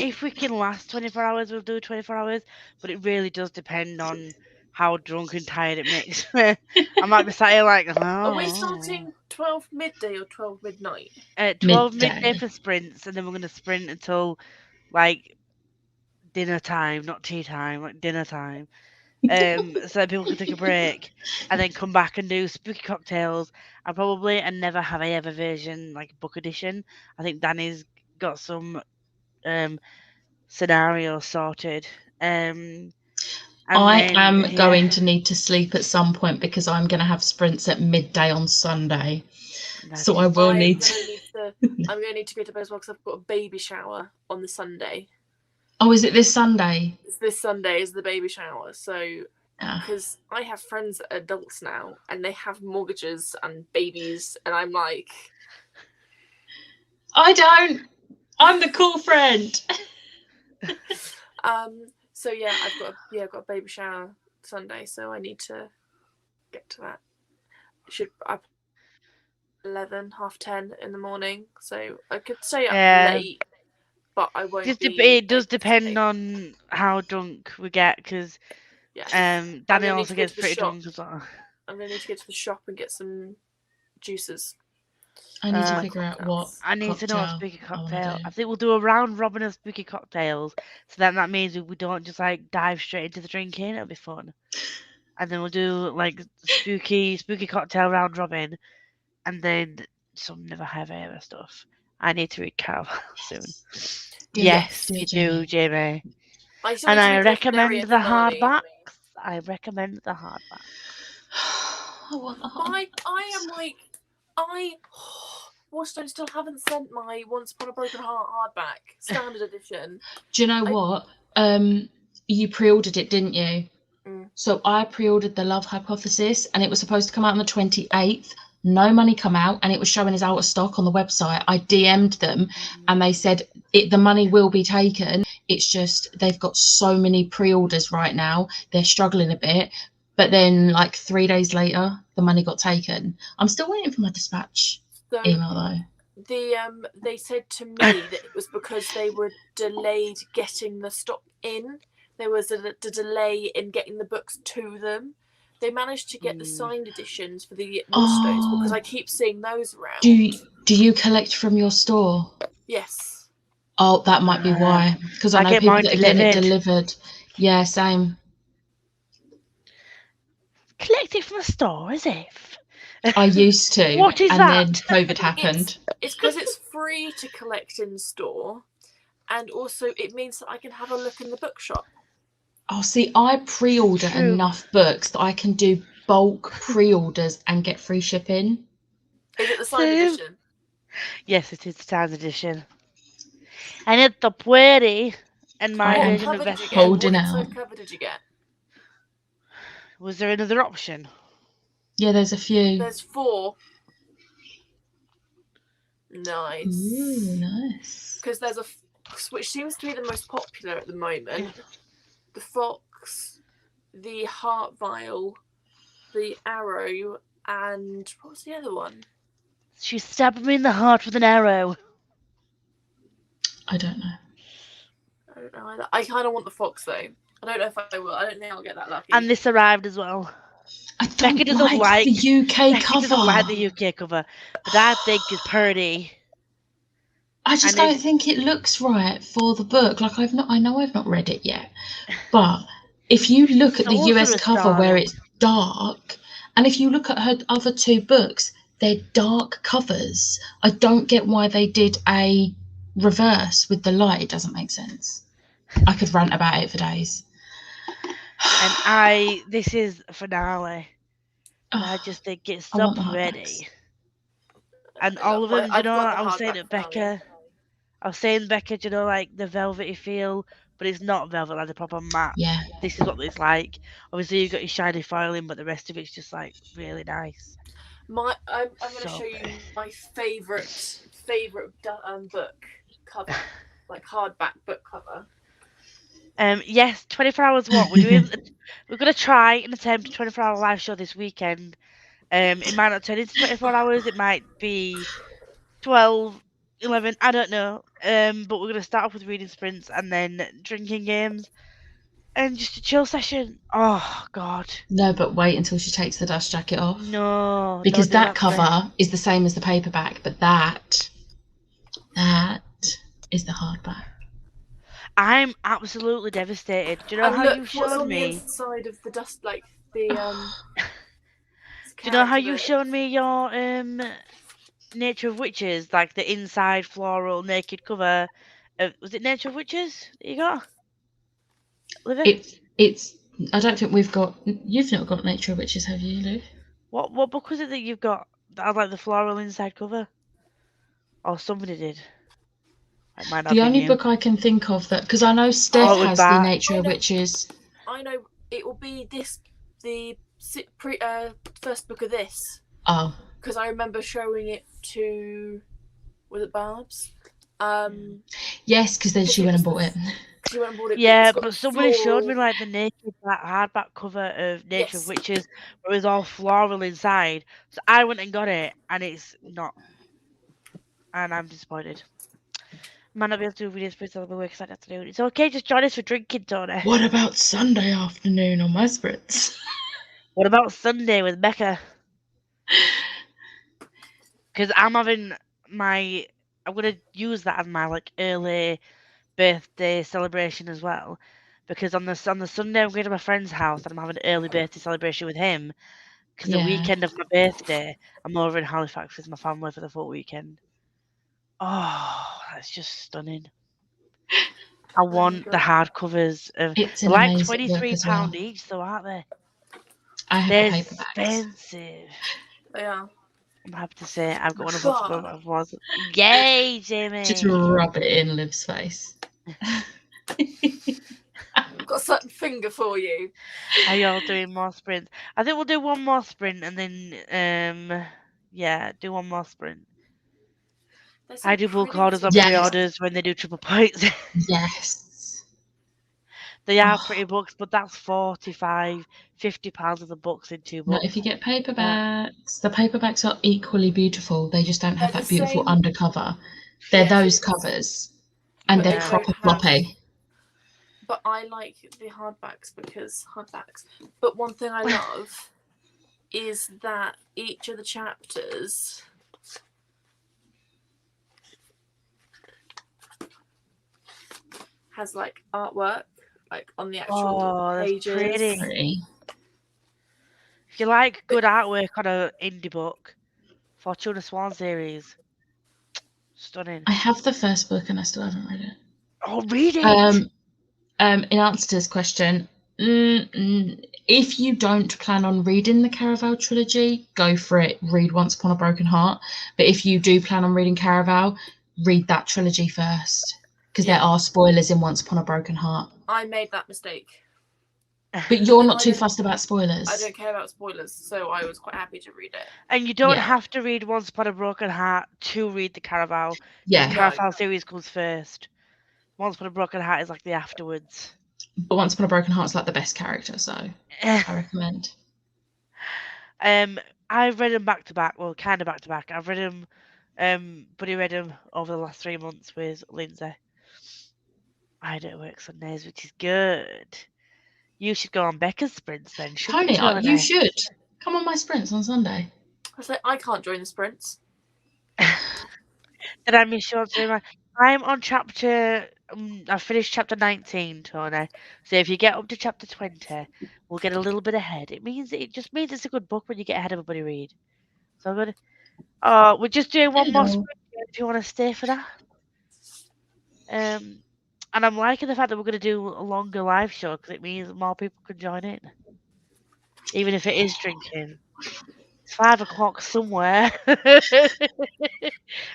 if we can last 24 hours, we'll do 24 hours. But it really does depend on how drunk and tired it makes me. I might be sat here like, oh. Are we starting 12 midday or 12 midnight? 12 midday for sprints, and then we're going to sprint until like dinner time, not tea time, like dinner time. So that people can take a break and then come back and do spooky cocktails. And probably a never have I ever version, like book edition. I think Danny's got some scenarios sorted. I am going to need to sleep at some point because I'm going to have sprints at midday on Sunday. So I will need to. I'm going to need to go to bed as well because I've got a baby shower on the Sunday. Oh, is it this Sunday? This Sunday is the baby shower. So, because I have friends that are adults now and they have mortgages and babies, and I'm like, I don't. I'm the cool friend. So yeah, I've got a baby shower Sunday, so I need to get to that. I 11, 10:30 in the morning, so I could stay up late, but I won't. It does depend on how drunk we get, because Danny also gets pretty drunk as well. I'm gonna need to get to the shop and get some juices. I need to figure out what. I need to know what spooky cocktail. I think we'll do a round robin of spooky cocktails. So then that means we don't just like dive straight into the drinking. It'll be fun. And then we'll do like spooky cocktail round robin, and then some never have ever stuff. I need to read Carol soon. Yes, you do, Jamie. And I recommend the hardbacks. I recommend the hardback. I want the hardback. I am like. Waterstone still haven't sent my Once Upon a Broken Heart hardback standard edition. Do you know what? You pre-ordered it, didn't you? Mm. So I pre-ordered The Love Hypothesis, and it was supposed to come out on the 28th. No money come out, and it was showing as out of stock on the website. I DM'd them, and they said the money will be taken. It's just they've got so many pre-orders right now. They're struggling a bit. But then, like 3 days later, the money got taken. I'm still waiting for my dispatch email, though. They said to me that it was because they were delayed getting the stock in. There was a delay in getting the books to them. They managed to get the signed editions for the Waterstones because I keep seeing those around. Do you collect from your store? Yes. Oh, that might be why. Because I know people that are getting it delivered. Yeah, same. Collect it from a store as if. I used to. What is and that? then COVID happened. It's because it's free to collect in store, and also it means that I can have a look in the bookshop. Oh, see, I pre-order True. enough books that I can do bulk pre-orders and get free shipping. Is it the signed Same. edition? Yes, it is the Times edition. And it's the pretty and my I am version of cover did you Vesca. get? holding What out. inside cover did you get? Was there another option? Yeah, there's a few. There's 4. Nice. Ooh, nice. Because there's a which seems to be the most popular at the moment. The Fox, the Heart Vial, the Arrow, and what was the other one? She stabbed me in the heart with an arrow. I don't know. I don't know either. I kind of want the Fox though. I don't know if I will. I don't think I'll get that lucky. And this arrived as well. I don't Becca doesn't like the UK Becky cover. doesn't like the UK cover, but I think it's pretty. I just and don't it- think it looks right for the book. Like I know I've not read it yet, but if you look at the Also US a cover where style. it's dark, and if you look at her other 2 books, they're dark covers. I don't get why they did a reverse with the light. It doesn't make sense. I could rant about it for days. And this is a finale. And I just think it's I so want the hardbacks. pretty. And I all love of them, my- you know, I've got the I was saying hardback to Becca, you know, like the velvety feel, but it's not velvet, like the proper matte. Yeah. This is what it's like. Obviously, you've got your shiny foiling, but the rest of it's just like really nice. I'm going to So show you pretty. my favourite book cover, like hardback book cover. Yes, 24 hours what? We're gonna try and attempt a 24-hour live show this weekend. It might not turn into 24 hours, it might be 12, 11, I don't know. But we're gonna start off with reading sprints and then drinking games and just a chill session. Oh god. No, but wait until she takes the dust jacket off. No. Because don't do that to me. cover is the same as the paperback, but that is the hardback. I'm absolutely devastated. Do you know And how look, you what's showed on the me? inside of the dust, like the Do you know how you showed me your Nature of Witches, like the inside floral naked cover? Was it Nature of Witches that you got? Livy? It's. I don't think we've got. You've not got Nature of Witches, have you, Lou? What book was it that you've got that had like the floral inside cover? Or somebody did. It might not The be only you. book I can think of that, because I know Steph Oh, it was has the Bart. Nature of I know. Witches. I know it will be the first book of this, Oh, because I remember showing it to, was it Barb's? yes, because then she went and bought it. She went and bought it. Yeah, it's got but somebody showed me floral- like the naked like, hardback cover of Nature of Yes. Witches where it was all floral inside. So I went and got it and it's not. And I'm disappointed. Might not be able to do video spirits all the way because I got to do it. It's okay, just join us for drinking, Tony. What about Sunday afternoon on my spritz? What about Sunday with Becca? Because I'm having I'm gonna use that as my like early birthday celebration as well. Because on the Sunday I'm going to my friend's house and I'm having an early birthday celebration with him. Because the Yeah. weekend of my birthday I'm over in Halifax with my family for the full weekend. Oh, that's just stunning. I want the God. hardcovers of It's they're an like amazing book as well. £23 each, though, aren't they? I have They're the paperbacks. expensive. They are. I'm happy to say I've got one of But- them. I was. Yay, Jamie! Just rub it in Liv's face. I've got a certain finger for you. Are y'all doing more sprints? I think we'll do one more sprint and then yeah, do one more sprint. They're so I do bulk pretty orders on together. Yes. pre-orders when they do triple points. Yes. They are Oh. pretty books, but that's £45, £50 of the books in 2 No, books. if you get paperbacks, the paperbacks are equally beautiful. They just don't have They're that the beautiful same- undercover. They're Yes, those it's- covers, and but they're they proper don't have- floppy. But I like the hardbacks because hardbacks. But one thing I love is that each of the chapters has like artwork, like on the actual Oh, that's pages. pretty. Pretty. If you like good artwork on an indie book, Fortuna Swan series, stunning. I have the first book and I still haven't read it. Oh, read it! In answer to this question, if you don't plan on reading the Caraval trilogy, go for it. Read Once Upon a Broken Heart. But if you do plan on reading Caraval, read that trilogy first, because there are spoilers in Once Upon a Broken Heart. I made that mistake. But you're not too fussed about spoilers. I don't care about spoilers, so I was quite happy to read it. And you don't have to read Once Upon a Broken Heart to read the Caraval. Yeah. The Caraval series comes first. Once Upon a Broken Heart is like the afterwards. But Once Upon a Broken Heart's like the best character, so I recommend. I've read them back to back. Well, kind of back to back. I've read them. Buddy read them over the last 3 months with Lindsay. I don't work Sundays, which is good. You should go on Becca's sprints then. Tony, you should come on my sprints on Sunday. I was like, I can't join the sprints. Did I miss you on doing I'm on chapter. I finished chapter 19, Tony. So if you get up to chapter 20, we'll get a little bit ahead. It just means it's a good book when you get ahead of a buddy read. So good. Oh, we're just doing one more sprint if you want to stay for that. And I'm liking the fact that we're going to do a longer live show because it means more people can join in, even if it is drinking. It's 5 o'clock somewhere, and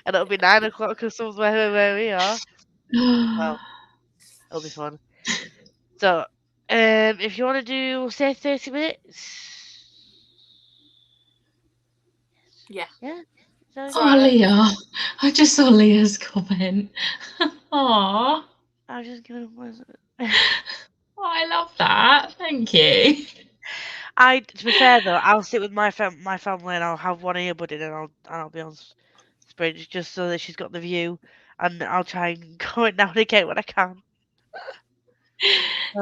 it'll be 9 o'clock somewhere where we are. Well, it'll be fun. So, if you want to do, say, 30 minutes. Yeah. Oh, Leah. I just saw Leah's comment. Aww. I was just gonna. Oh, I love that. Thank you. To be fair though, I'll sit with my family and I'll have one earbud in and I'll be on sprint just so that she's got the view, and I'll try and go it now and again when I can.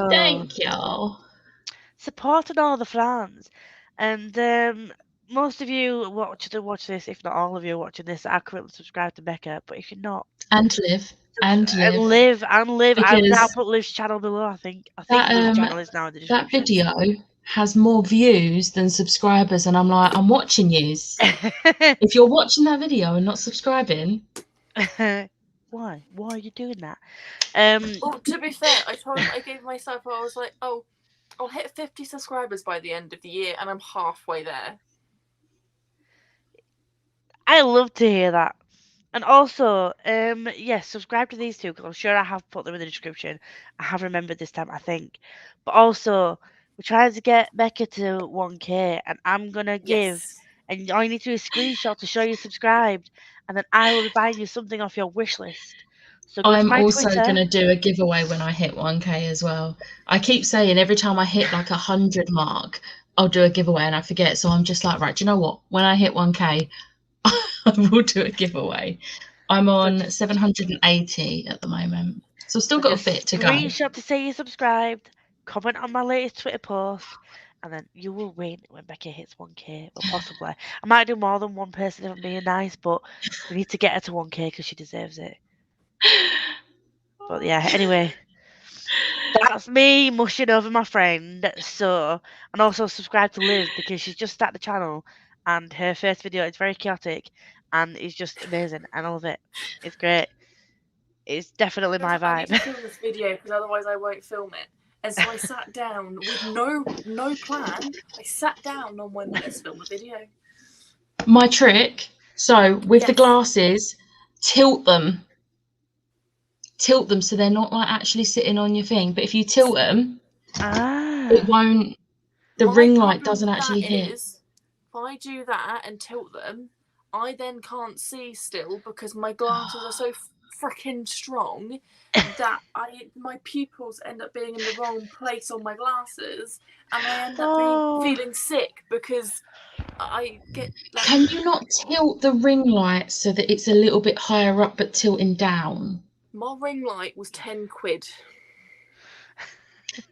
Thank you. Supporting all the fans, and most of you watch this, if not all of you watching this, are currently subscribed to Becca. But if you're not, and live. Because I'll now put Liv's channel below. I think Liv's channel is now in the description. That video has more views than subscribers, and I'm like, I'm watching yous. If you're watching that video and not subscribing, why are you doing that? Well, to be fair, I gave myself. I was like, oh, I'll hit 50 subscribers by the end of the year, and I'm halfway there. I love to hear that. And also, yes, subscribe to these two because I'm sure I have put them in the description. I have remembered this time, I think. But also, we're trying to get Becca to 1K, and I'm gonna give, and all you need to do is screenshot to show you subscribed, and then I will be buying you something off your wish list. So I'm also gonna do a giveaway when I hit 1K as well. I keep saying every time I hit like 100 mark, I'll do a giveaway, and I forget. So I'm just like, right, do you know what? When I hit 1K. I will do a giveaway. I'm on 780 at the moment, so I've still got a bit to go. Screenshot to say you subscribed, comment on my latest Twitter post, and then you will win when Becca hits 1K. Well, possibly. I might do more than one person if I'm being nice, but we need to get her to 1K because she deserves it. But yeah, anyway, that's me mushing over my friend. So, and also subscribe to Liv because she's just started the channel. And her first video is very chaotic and it's just amazing. And I love it. It's great. It's definitely my vibe. I need to film this video because otherwise I won't film it. And so I sat down with no plan. I sat down on when let's film a video. My trick. So with the glasses, tilt them so they're not like actually sitting on your thing. But if you tilt them, it won't. The ring light doesn't actually hit. If I do that and tilt them, I then can't see still because my glasses are so freaking strong that my pupils end up being in the wrong place on my glasses, and I end up feeling sick because I get. Like, can you not tilt the ring light so that it's a little bit higher up but tilting down? My ring light was 10 quid.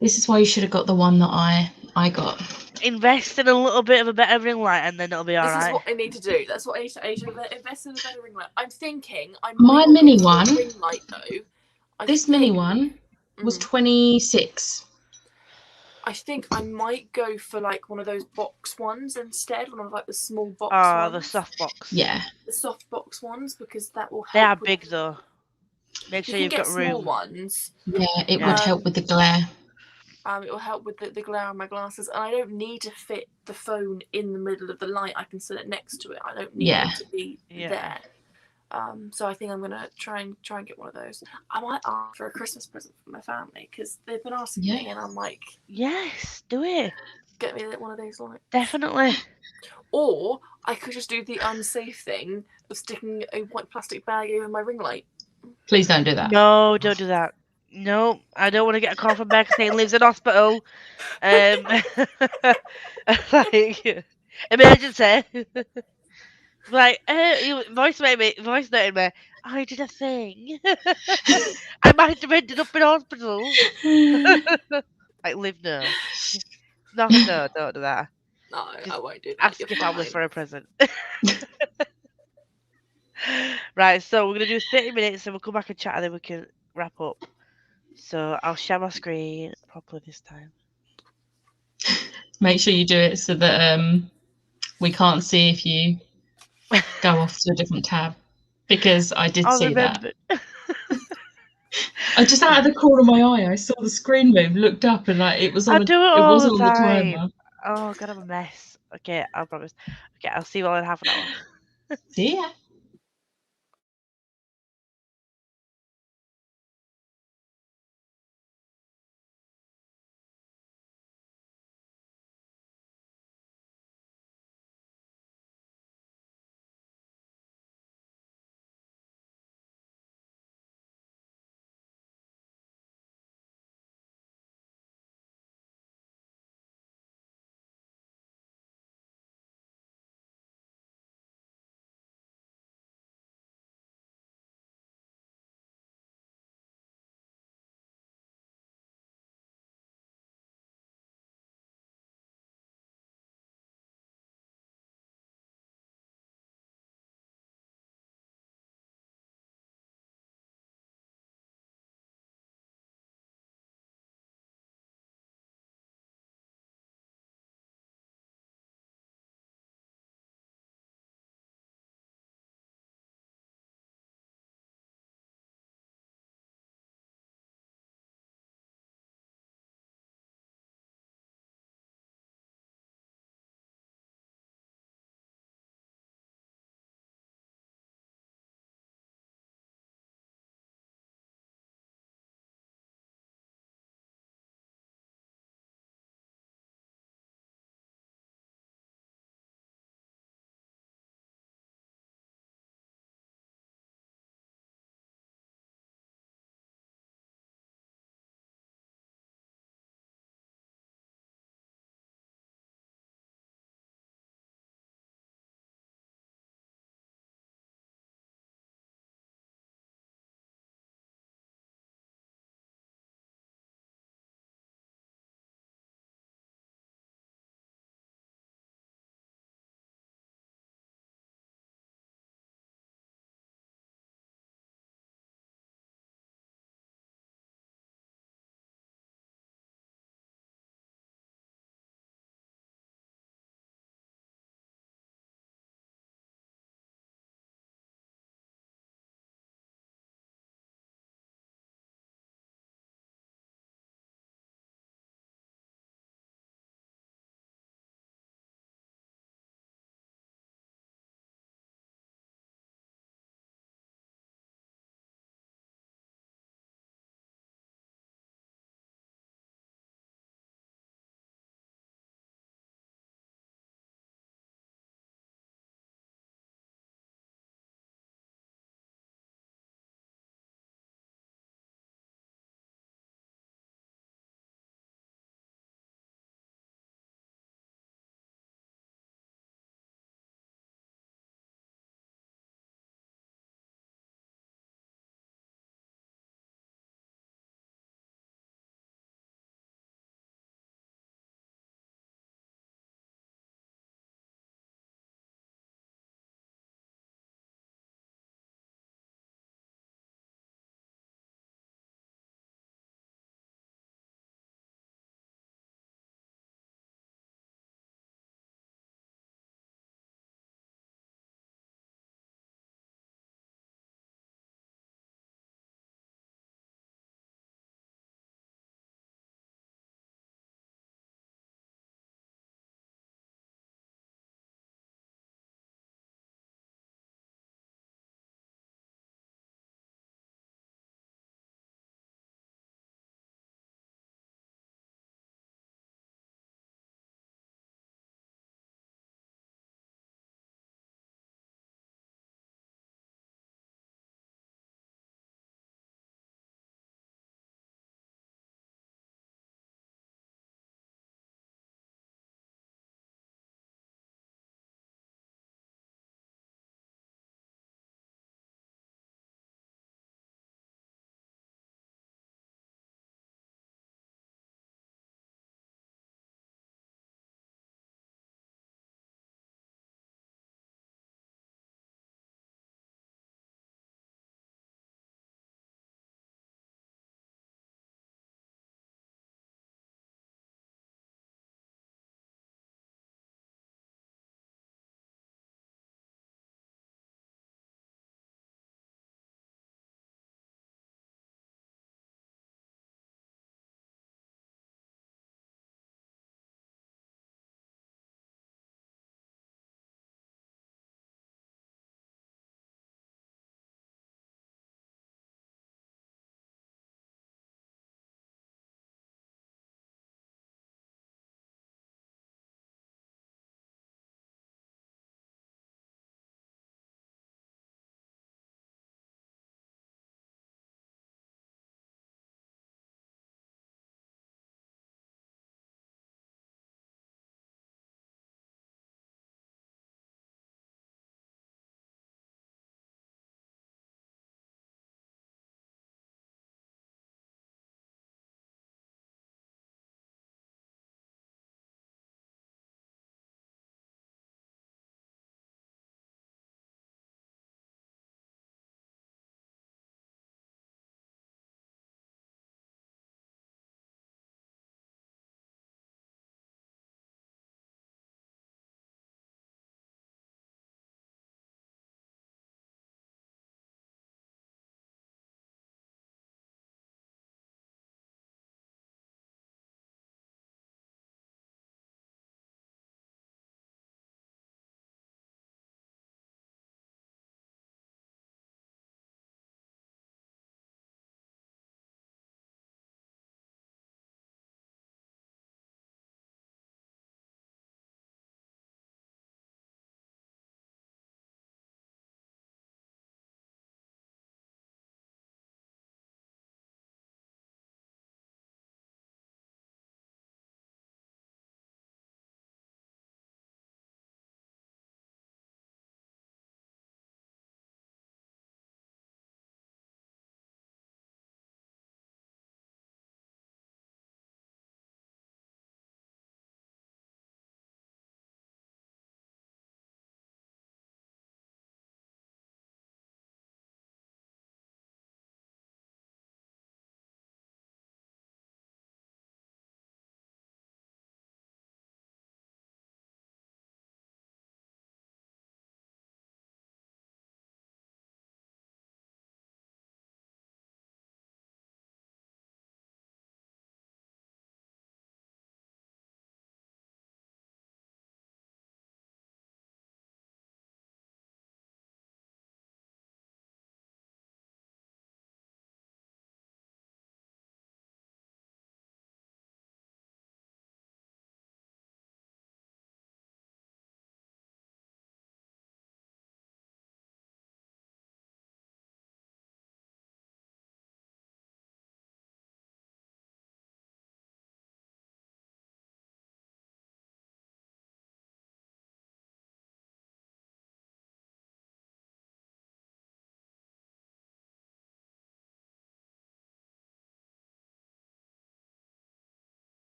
This is why you should have got the one that I got. Invest in a little bit of a better ring light and then it'll be alright. This is what I need to do. That's what I need to invest in a better ring light. I'm thinking my mini one. Ring light though. Mini one was 26. I think I might go for like one of those box ones instead, one of like the small box Oh, ones. the soft box. Yeah. The soft box ones, because that will help. They are with- big though. Make You sure can you've get got small room. ones. Yeah, it Yeah. would help with the glare. It will help with the glare on my glasses, and I don't need to fit the phone in the middle of the light. I can sit it next to it. I don't need Yeah. it to be Yeah. there. So I think I'm gonna try and get one of those. I might ask for a Christmas present for my family because they've been asking me, and I'm like, Yes, do it. get me one of those lights. Definitely. Or I could just do the unsafe thing of sticking a white plastic bag over my ring light. Please don't do that. No, don't do that. No, I don't want to get a call from Becca saying lives in hospital. Like emergency. Like, you voice noted me. I did a thing. I might have ended up in hospital. Like, live no. No, don't do that. No, Just I won't do that. Ask You're your family fine. for a present. Right, so we're gonna do 30 minutes and we'll come back and chat and then we can wrap up. So I'll share my screen properly this time. Make sure you do it so that we can't see if you go off to a different tab, because I did I'll see that. remember. I just out of the corner of my eye, I saw the screen move, looked up, and like it was I on. do it It all wasn't the on the time. timer. Oh god, I'm a mess. Okay, I promise. Okay, I'll see you all in half an hour. See ya.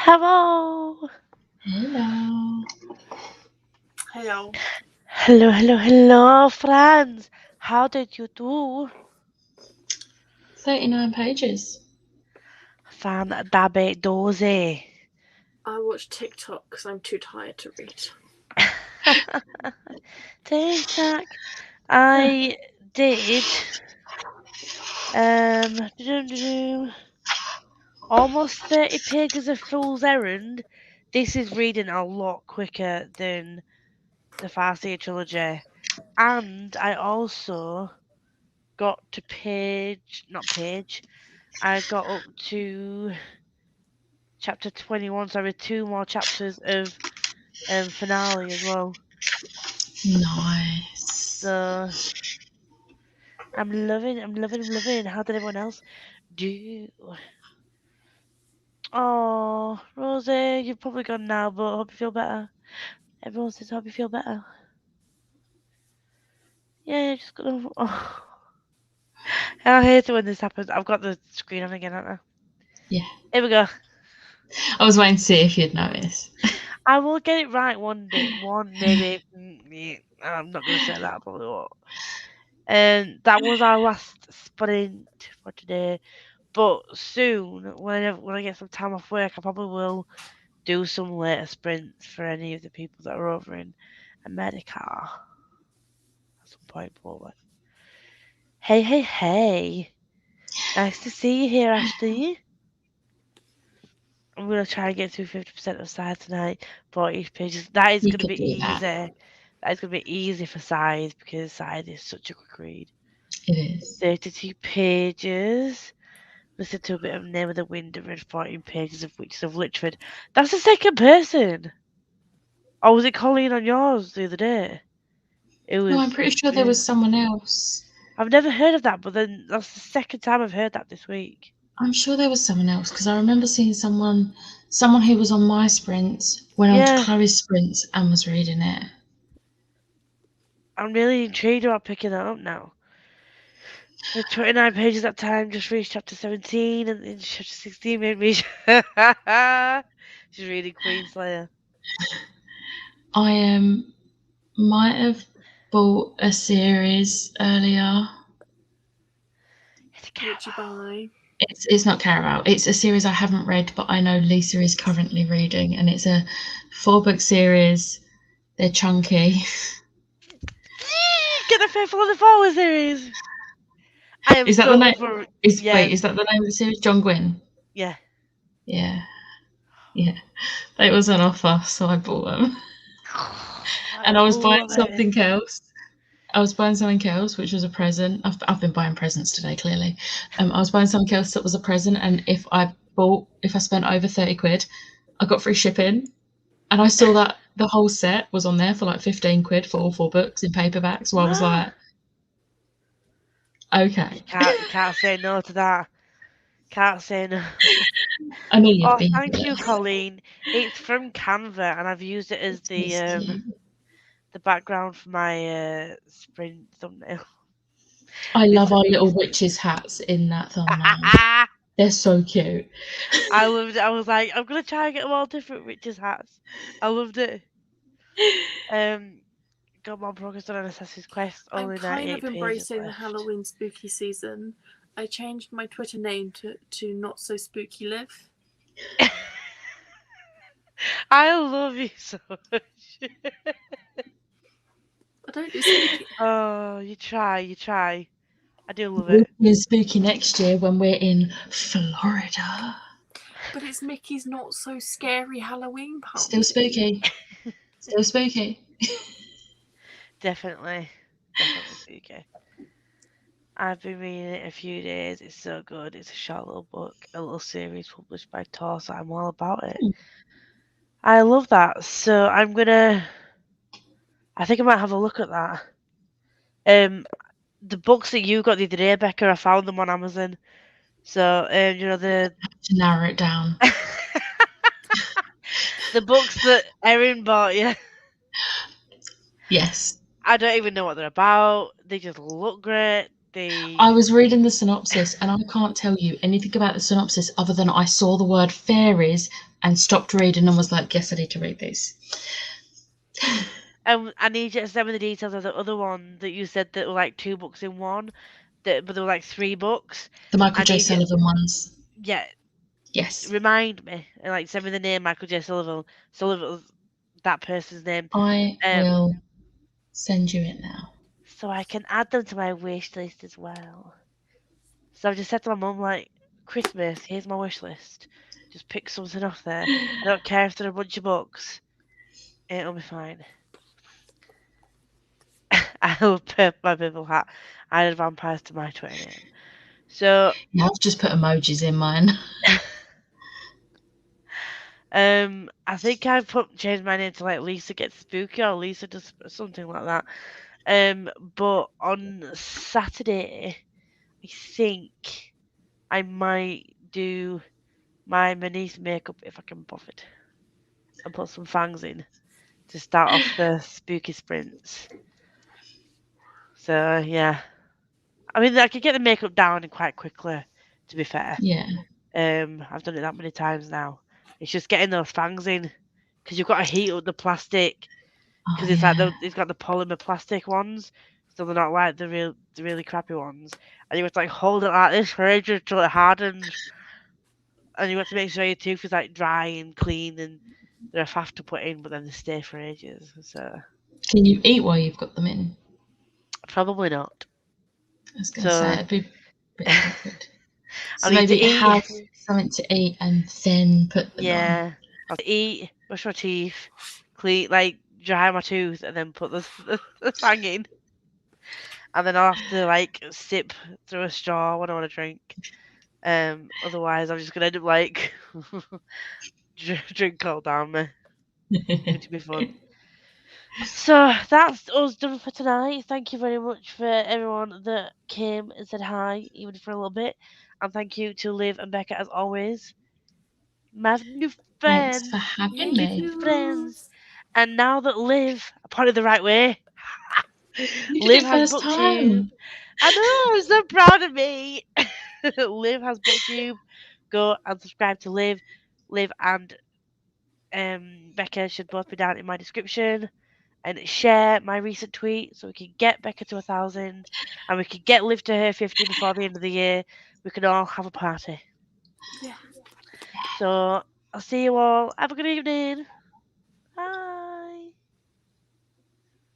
Hello. Hello. Hello. Hello, friends. How did you do? 39 pages. Fandabidozy. I watch TikTok because I'm too tired to read. TikTok. I did almost 30 pages of Fool's Errand. This is reading a lot quicker than the Farseer trilogy. And I also got to I got up to chapter 21, so I read 2 more chapters of finale as well. Nice. So I'm loving. How did everyone else do? Oh, Rosie, you've probably gone now, but I hope you feel better. Everyone says, hope you feel better. Yeah, just gonna. Oh. I hate it when this happens. I've got the screen on again, haven't I? Yeah. Here we go. I was waiting to see if you'd notice. I will get it right one day. Maybe. I'm not going to say that. I probably won't. And that was our last sprint for today. But soon, when I get some time off work, I probably will do some later sprints for any of the people that are over in America. At some point, probably. Hey. Nice to see you here, Ashley. I'm going to try and get through 50% of Side tonight. 40 pages. That is You going to could be do that. easy. That is going to be easy for Side because Side is such a quick read. It is. 32 pages. Listen to a bit of Name of the Wind and read 14 pages of Witches of Lichford. That's the second person. Or was it Colleen on yours the other day? It was. No, I'm pretty sure there was someone else. I've never heard of that, but then that's the second time I've heard that this week. I'm sure there was someone else because I remember seeing someone who was on my sprints went on to Chloe's sprints and was reading it. I'm really intrigued about picking that up now. The 29 pages that time just reached chapter 17 and then chapter 16 made me. She's reading Queenslayer. I might have bought a series earlier. What'd you buy? It's not Caraval. It's a series I haven't read, but I know Lisa is currently reading, and it's a 4-book series. They're chunky. Get the Faithful of the Fallen series. Is that the name? Wait, is that the name of the series? John Gwynne? Yeah. It was on offer, so I bought them. And I was buying something else. Which was a present. I've been buying presents today, clearly. I was buying something else that was a present, and if I spent over 30 quid, I got free shipping. And I saw that the whole set was on there for like 15 quid for all 4 books in paperback. So I was like, okay. You can't say no to that. Can't say no. I know you've been. Thank you, Colleen. It's from Canva, and I've used it as the background for my sprint thumbnail. I love our little witches' hats in that thumbnail. They're so cute. I loved it. I was like, I'm gonna try and get them all different witches' hats. I loved it. Got more progress on an Assassin's Quest. Only I'm kind 98 of embracing pages the Halloween spooky season. I changed my Twitter name to Not So Spooky Live. I love you so much. I don't do spooky. Oh, you try. I do love it. We're spooky next year when we're in Florida. But it's Mickey's Not So Scary Halloween party. Still spooky. Still spooky. Definitely spooky. I've been reading it a few days. It's so good. It's a short little book, a little series published by Tor, so I'm all about it. I love that. So I think I might have a look at that. The books that you got the other day, Becca, I found them on Amazon. So to narrow it down. The books that Erin bought you. Yes. I don't even know what they're about. They just look great. I was reading the synopsis and I can't tell you anything about the synopsis other than I saw the word fairies and stopped reading and was like, yes, I need to read this. I need you to send me the details of the other one that you said that were like 2 books in one, but there were like 3 books. The Michael J. need you- Sullivan ones. Yeah, Yes. remind me and like send me the name Michael J. Sullivan. Sullivan, that person's name, I will send you it now. so I can add them to my wish list as well. So I've just said to my mum, like, Christmas, here's my wish list. Just pick something off there. I don't care if they're a bunch of books. It'll be fine. I will put my purple hat. I added vampires to my Twitter name. So Yeah, I've just put emojis in mine. I think I've changed my name to like Lisa Gets Spooky or Lisa does something like that. But on Saturday, I think I might do my niece makeup if I can bothered, and put some fangs in to start off the spooky sprints. So yeah, I mean I could get the makeup down quite quickly. To be fair, Yeah. I've done it that many times now. It's just getting those fangs in because you've got to heat up the plastic because it's like it's got the polymer plastic ones, so they're not like the really crappy ones. And you have to like hold it like this for ages until it hardens. And you have to make sure your tooth is like dry and clean, and they're a faff to put in, but then they stay for ages. So Can you eat while you've got them in? probably not. I was going to say it'd be a bit awkward. So I need to maybe eat. have something to eat and then put them on. Yeah, I'll eat, brush my teeth, clean, like dry my tooth, and then put the fang in. And then I'll have to like sip through a straw when I want to drink. Otherwise, I'm just gonna end up like drink all down me, which would be fun. So that's us done for tonight. Thank you very much for everyone that came and said hi, even for a little bit. And thank you to Liv and Becca as always. My new friends. Thanks for having me. Friends. And now that Liv, I put it the right way. You did Liv it has first BookTube. time. I know, I'm so proud of me. Liv has BookTube. Go and subscribe to Liv. Liv and Becca should both be down in my description. And share my recent tweet so we can get Becca to 1,000 and we can get Liv to her 50 before the end of the year. We can all have a party. Yeah. So I'll see you all. Have a good evening.